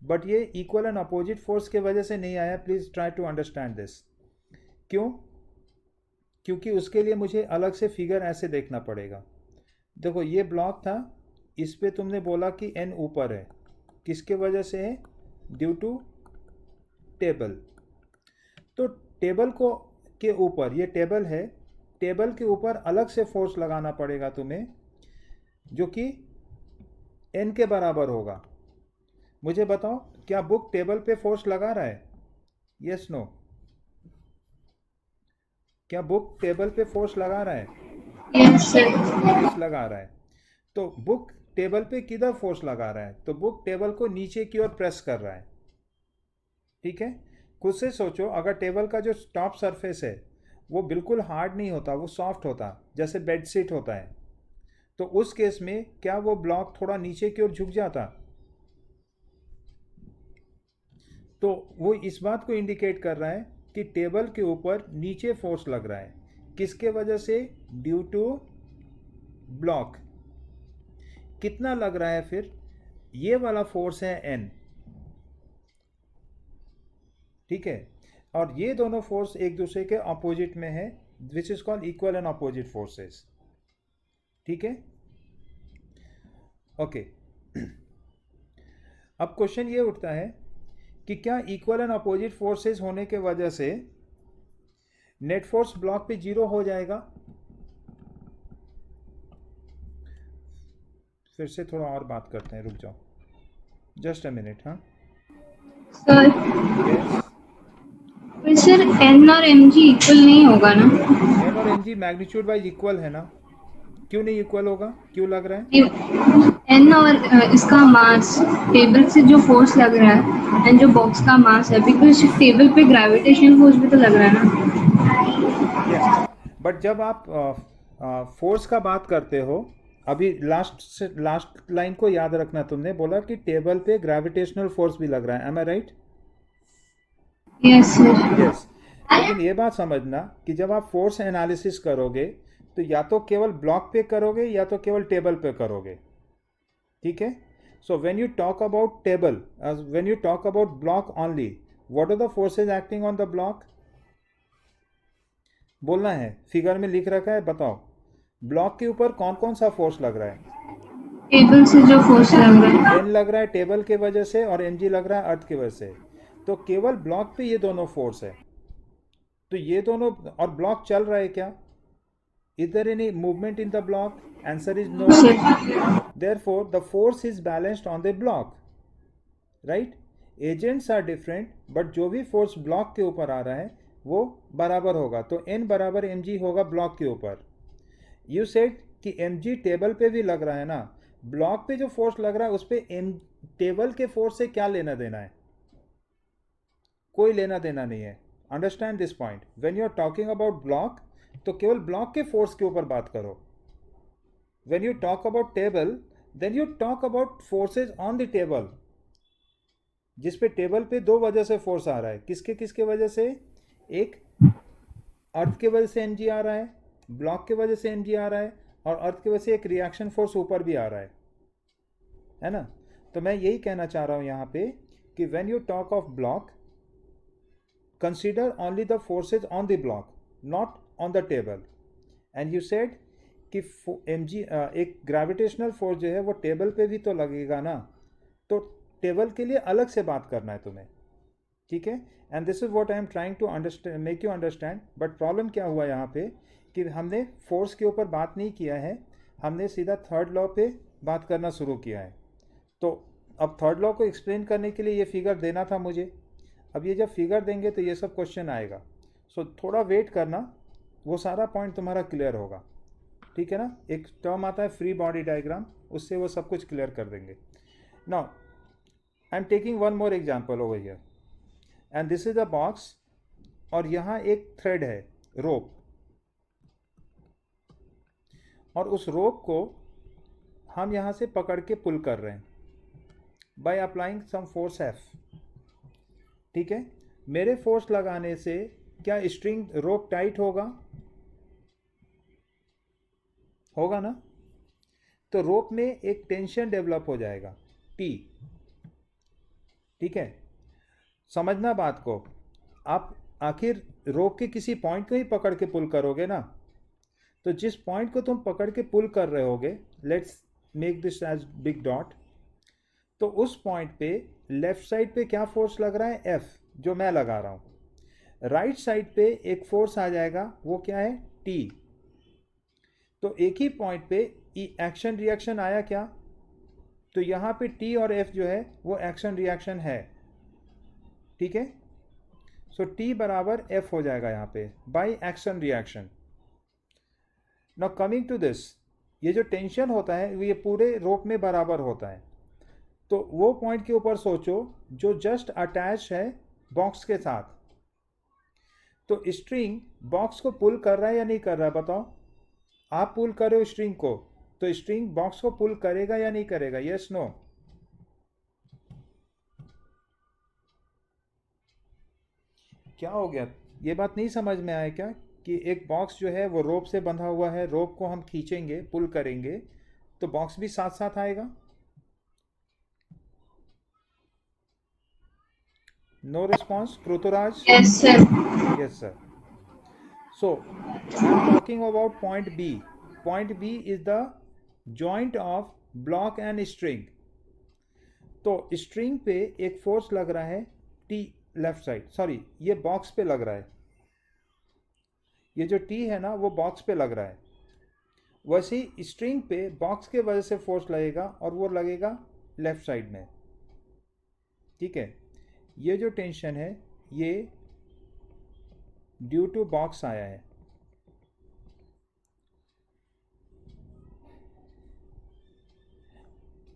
बट ये इक्वल एंड अपोजिट फोर्स के वजह से नहीं आया। Please try to understand this. क्यों? क्योंकि उसके लिए मुझे अलग से फिगर ऐसे देखना पड़ेगा। देखो, ये ब्लॉक था, इस पे तुमने बोला कि n ऊपर है, किसके वजह से है? Due to table. तो टेबल को के ऊपर, ये टेबल है, टेबल के ऊपर अलग से फोर्स लगाना पड़ेगा तुम्हें, जो कि n के बराबर होगा। मुझे बताओ, क्या बुक टेबल पे फोर्स लगा रहा है? Yes no? क्या बुक टेबल पे फोर्स लगा रहा है? Yes sir. यस, लगा रहा है। तो बुक टेबल पे किधर फोर्स लगा रहा है? तो बुक टेबल को नीचे की ओर प्रेस कर रहा है। ठीक है, खुद से सोचो, अगर टेबल का जो टॉप सरफेस है वो बिल्कुल हार्ड नहीं होता, वो सॉफ्ट होता, जैसे बेडशीट होता है, तो उस केस में क्या वो ब्लॉक थोड़ा नीचे की ओर झुक जाता? तो वो इस बात को इंडिकेट कर रहा है कि टेबल के ऊपर नीचे फोर्स लग रहा है। किसके वजह से? Due to block. कितना लग रहा है फिर? ये वाला फोर्स है n, ठीक है, और ये दोनों फोर्स एक दूसरे के अपोजिट में है, which is called equal and opposite forces. ठीक है, ओके। अब क्वेश्चन ये उठता है कि क्या इक्वल एंड अपोजिट फोर्सेस होने के वजह से नेट फोर्स ब्लॉक पे जीरो हो जाएगा? फिर से थोड़ा और बात करते हैं, रुक जाओ, जस्ट अ मिनट। हाँ सर, यस, पर सर n और mg इक्वल नहीं होगा ना? n और mg मैग्नीट्यूड वाइज इक्वल है ना, क्यों नहीं इक्वल होगा? क्यों लग रहा है? n और इसका मास, टेबल से जो फोर्स लग रहा है एंड जो बॉक्स का मास है, बिकॉज टेबल पे ग्रेविटेशन फोर्स भी तो लग रहा है ना। यस, बट जब आप फोर्स का बात करते हो, अभी लास्ट लाइन को याद रखना, तुमने बोला कि टेबल पे ग्रेविटेशनल फोर्स भी लग रहा है, M I right? Yes sir. Yes, लेकिन ये बात समझना कि जब आप फोर्स एनालिसिस करोगे तो या तो केवल ब्लॉक पे करोगे या तो केवल टेबल पे करोगे। ठीक है, so when you talk about table, when you talk about block only, what are the forces acting on the block? बोलना है, फिगर में लिख रखा है, बताओ। ब्लॉक के ऊपर कौन कौन सा फोर्स लग रहा है? टेबल से जो फोर्स लग रहा है, n लग रहा है टेबल के वजह से और mg लग रहा है अर्थ की वजह से। तो केवल ब्लॉक पे ये दोनों फोर्स है, तो ये दोनों, और ब्लॉक चल रहा है क्या? Is there any movement in the block? Answer is no. Therefore the force is balanced on the block, right? Agents are different, but जो भी फोर्स ब्लॉक के ऊपर आ रहा है वो बराबर होगा। तो n बराबर mg होगा ब्लॉक के ऊपर। यू सेड कि mg टेबल पे भी लग रहा है ना, ब्लॉक पे जो फोर्स लग रहा है उस पे टेबल के फोर्स से क्या लेना देना है? कोई लेना देना नहीं है। Understand this point. When you are talking about block, तो केवल ब्लॉक के फोर्स के ऊपर बात करो। When you talk about table, then you talk about forces on the table, जिस पे टेबल पे दो वजह से फोर्स आ रहा है। किसके किसके वजह से? एक अर्थ के वजह से mg आ रहा है, ब्लॉक की वजह से mg आ रहा है और अर्थ की वजह से एक रिएक्शन फोर्स ऊपर भी आ रहा है ना। तो मैं यही कहना चाह रहा हूँ यहाँ पे कि when you talk of block, consider only the forces on the block, not on the table. And you said कि mg एक ग्रेविटेशनल फोर्स जो है वो टेबल पे भी तो लगेगा ना, तो टेबल के लिए अलग से बात करना है तुम्हें, ठीक है। And this is what I am trying to understand, make you understand. But problem क्या हुआ यहाँ पे कि हमने फोर्स के ऊपर बात नहीं किया है, हमने सीधा थर्ड लॉ पे बात करना शुरू किया है। तो अब थर्ड लॉ को एक्सप्लेन करने के लिए ये फिगर देना था मुझे। अब ये जब फिगर देंगे तो ये सब क्वेश्चन आएगा, सो थोड़ा वेट करना, वो सारा पॉइंट तुम्हारा क्लियर होगा, ठीक है ना। एक टर्म आता है फ्री बॉडी डायग्राम, उससे वो सब कुछ क्लियर कर देंगे। Now I am taking one more example over here, and this is a box, और यहाँ एक थ्रेड है, रोप, और उस रोप को हम यहाँ से पकड़ के पुल कर रहे हैं by applying some force F, ठीक है। मेरे फोर्स लगाने से क्या स्ट्रिंग रोप टाइट होगा? होगा ना। तो रोप में एक टेंशन डेवलप हो जाएगा T, ठीक है। समझना बात को, आप आखिर रोप के किसी पॉइंट को ही पकड़ के पुल करोगे ना, तो जिस पॉइंट को तुम पकड़ के पुल कर रहे होगे, let's make this as big dot, तो उस पॉइंट पे लेफ्ट साइड पे क्या फोर्स लग रहा है? F, जो मैं लगा रहा हूं। राइट साइड पे एक फोर्स आ जाएगा, वो क्या है? T। तो एक ही पॉइंट पे एक्शन रिएक्शन आया क्या? तो यहां पे T और F जो है वो एक्शन रिएक्शन है, ठीक है। सो T बराबर F हो जाएगा यहाँ पे by action reaction. Now coming to this, ये जो टेंशन होता है ये पूरे रोप में बराबर होता है। तो वो पॉइंट के ऊपर सोचो जो जस्ट अटैच है बॉक्स के साथ। तो स्ट्रिंग बॉक्स को पुल कर रहा है या नहीं कर रहा है? बताओ। आप पुल कर रहे हो स्ट्रिंग को, तो स्ट्रिंग बॉक्स को पुल करेगा या नहीं करेगा? Yes no? क्या हो गया? ये बात नहीं समझ में आया क्या कि एक बॉक्स जो है वो रोप से बंधा हुआ है, रोप को हम खींचेंगे, पुल करेंगे, तो बॉक्स भी साथ साथ आएगा? No response, Prithviraj? Yes, sir. Yes, sir. So, I am talking about point B. Point B is the joint of block and string. तो स्ट्रिंग पे एक फोर्स लग रहा है T लेफ्ट साइड, सॉरी ये बॉक्स पे लग रहा है, ये जो T है ना वो बॉक्स पे लग रहा है। वैसे ही स्ट्रिंग पे बॉक्स के वजह से फोर्स लगेगा और वो लगेगा लेफ्ट साइड में, ठीक है। ये जो टेंशन है ये ड्यू टू बॉक्स आया है,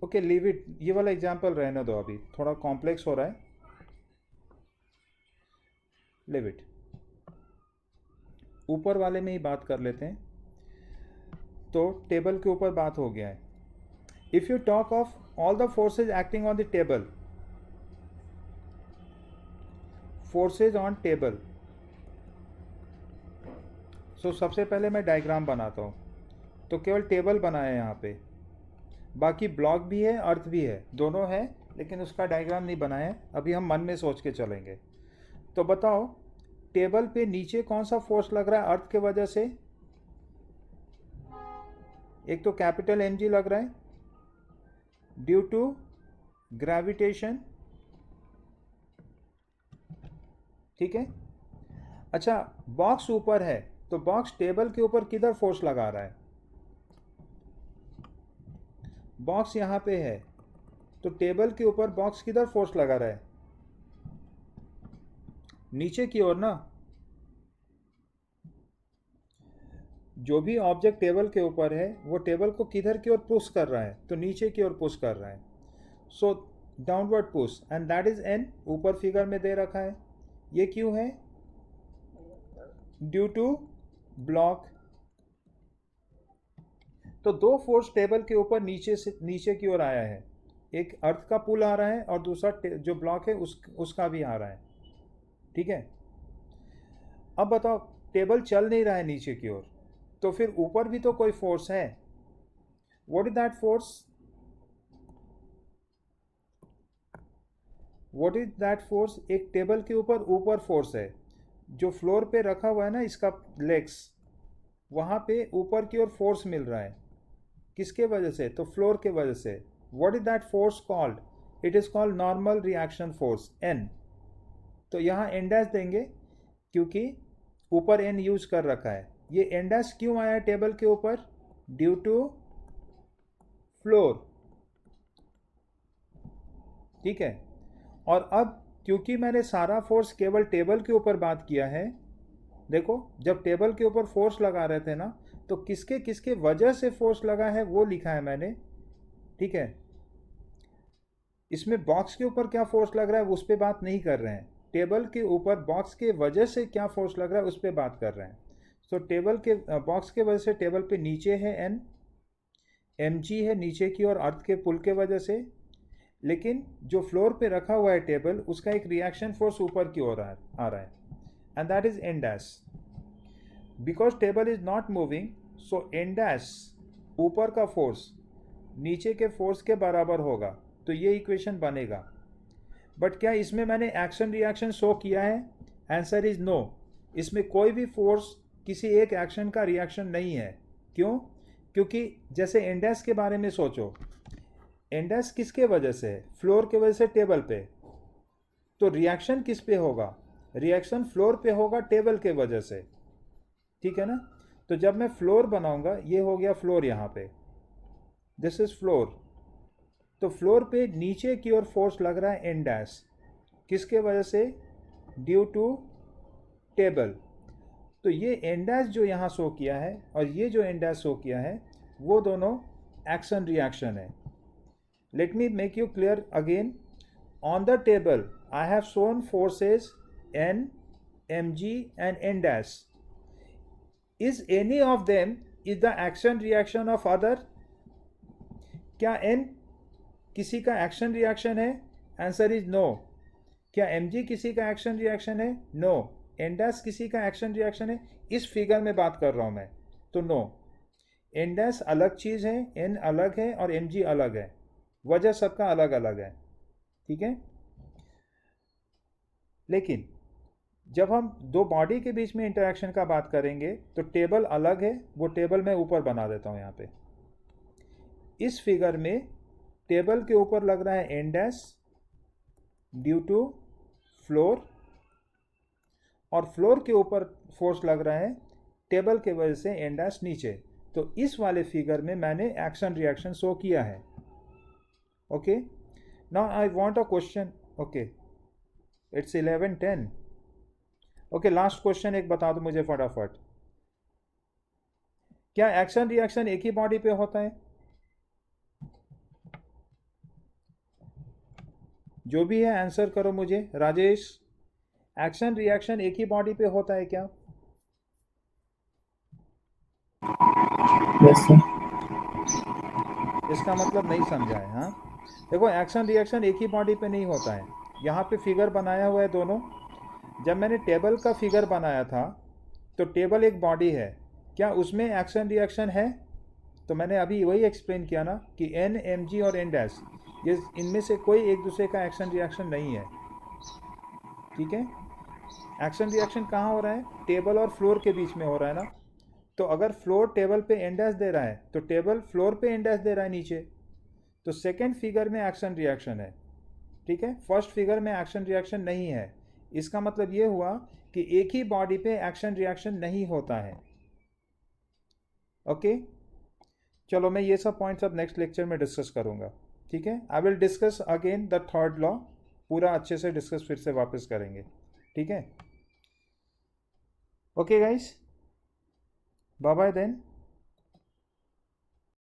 ओके लीव इट, ये वाला एग्जांपल रहने दो, अभी थोड़ा कॉम्प्लेक्स हो रहा है, लीव इट। ऊपर वाले में ही बात कर लेते हैं। तो टेबल के ऊपर बात हो गया है। If you talk of all the forces acting on the table, forces on table, so सबसे पहले मैं डायग्राम बनाता हूँ। तो केवल टेबल बनाया है यहाँ पे, बाकी ब्लॉक भी है, अर्थ भी है, दोनों है, लेकिन उसका डायग्राम नहीं बनाया है, अभी हम मन में सोच के चलेंगे। तो बताओ टेबल पे नीचे कौन सा फोर्स लग रहा है अर्थ के वजह से? एक तो कैपिटल mg लग रहा है ड्यू टू ग्रेविटेशन, ठीक है। अच्छा बॉक्स ऊपर है, तो बॉक्स टेबल के ऊपर किधर फोर्स लगा रहा है? बॉक्स यहां पे है, तो टेबल के ऊपर बॉक्स किधर फोर्स लगा रहा है? नीचे की ओर ना। जो भी ऑब्जेक्ट टेबल के ऊपर है वो टेबल को किधर की ओर पुश कर रहा है? तो नीचे की ओर पुश कर रहा है। So downward push, and that is N, ऊपर फिगर में दे रखा है। ये क्यों है? Due to block. तो दो फोर्स टेबल के ऊपर नीचे से नीचे की ओर आया है, एक अर्थ का पुल आ रहा है और दूसरा जो ब्लॉक है उसका भी आ रहा है, ठीक है। अब बताओ टेबल चल नहीं रहा है नीचे की ओर, तो फिर ऊपर भी तो कोई फोर्स है। What is that force? What is that force? एक टेबल के ऊपर फोर्स है, जो फ्लोर पे रखा हुआ है ना इसका लेग्स, वहाँ पे ऊपर की ओर फोर्स मिल रहा है। किसके वजह से? तो फ्लोर के वजह से। What is that force called? It is called normal reaction force, N. तो यहाँ एन डैश देंगे क्योंकि ऊपर एन यूज कर रखा है। ये एन डैश क्यों आया टेबल के ऊपर? ड्यू टू फ्लोर, ठीक है। और अब क्योंकि मैंने सारा फोर्स केवल टेबल के ऊपर बात किया है, देखो जब टेबल के ऊपर फोर्स लगा रहे थे ना, तो किसके किसके वजह से फोर्स लगा है वो लिखा है मैंने, ठीक है। इसमें बॉक्स के ऊपर क्या फोर्स लग रहा है उस पर बात नहीं कर रहे हैं, टेबल के ऊपर बॉक्स के वजह से क्या फोर्स लग रहा है उस पर बात कर रहे हैं। तो टेबल के बॉक्स के वजह से टेबल पे नीचे है एन, एम जी है नीचे की और अर्थ के पुल के वजह से, लेकिन जो फ्लोर पे रखा हुआ है टेबल उसका एक रिएक्शन फोर्स ऊपर की ओर आ रहा है, and that is N dash. Because table is not moving, so N dash ऊपर का फोर्स नीचे के फोर्स के बराबर होगा, तो ये इक्वेशन बनेगा। बट क्या इसमें मैंने एक्शन रिएक्शन शो किया है? Answer is no. इसमें कोई भी फोर्स किसी एक एक्शन का रिएक्शन नहीं है। क्यों? क्योंकि जैसे एन डैश के बारे में सोचो, एन डैश किसके वजह से है? फ्लोर के वजह से टेबल पे। तो रिएक्शन किस पे होगा? रिएक्शन फ्लोर पे होगा टेबल के वजह से, ठीक है ना। तो जब मैं फ्लोर बनाऊंगा, ये हो गया फ्लोर, यहाँ पे दिस इज फ्लोर। तो फ्लोर पे नीचे की ओर फोर्स लग रहा है एन डैश, किसके वजह से? Due to table. तो ये एन डैश जो यहाँ शो किया है और ये जो एन डैश शो किया है, वो दोनों एक्शन रिएक्शन है। Let me make you clear again. On the table I have shown forces N, M G and N dash. Is any of them is the action reaction of other? क्या N किसी का action reaction है? Answer is no. क्या M G किसी का action reaction है? No. N dash किसी का एक्शन रिएक्शन है? इस फिगर में बात कर रहा हूं मैं, तो नो। एन डैश अलग चीज है, एन अलग है और एम जी अलग है, वजह सबका अलग अलग है, ठीक है। लेकिन जब हम दो बॉडी के बीच में इंटरेक्शन का बात करेंगे तो टेबल अलग है, वो टेबल मैं ऊपर बना देता हूं यहाँ पे। इस फिगर में टेबल के ऊपर लग रहा है N dash due to floor, और फ्लोर के ऊपर फोर्स लग रहा है टेबल के वजह से एन डैश नीचे। तो इस वाले फिगर में मैंने एक्शन रिएक्शन शो किया है। Okay, now I want a question. Okay, it's 11:10। Okay, last question एक बता दो मुझे फटाफट। क्या एक्शन रिएक्शन एक ही बॉडी पे होता है? जो भी है आंसर करो मुझे। राजेश, एक्शन रिएक्शन एक ही बॉडी पे होता है क्या? Yes sir. इसका मतलब नहीं समझा है। हाँ, देखो एक्शन रिएक्शन एक ही बॉडी पे नहीं होता है। यहाँ पे फिगर बनाया हुआ है दोनों। जब मैंने टेबल का फिगर बनाया था तो टेबल एक बॉडी है, क्या उसमें एक्शन रिएक्शन है? तो मैंने अभी वही एक्सप्लेन किया ना कि एन, एम जी और एन डैश, ये इनमें से कोई एक दूसरे का एक्शन रिएक्शन नहीं है, ठीक है। एक्शन रिएक्शन कहाँ हो रहा है? टेबल और फ्लोर के बीच में हो रहा है ना। तो अगर फ्लोर टेबल पे एन डैश दे रहा है तो टेबल फ्लोर पे एन डैश दे रहा है नीचे, तो सेकेंड फिगर में एक्शन रिएक्शन है, ठीक है। फर्स्ट फिगर में एक्शन रिएक्शन नहीं है। इसका मतलब ये हुआ कि एक ही बॉडी पे एक्शन रिएक्शन नहीं होता है। ओके, चलो मैं ये सब पॉइंट्स अब नेक्स्ट लेक्चर में डिस्कस करूंगा, ठीक है। I will discuss again the third law, पूरा अच्छे से डिस्कस फिर से वापस करेंगे, ठीक है। Okay guys, bye bye then.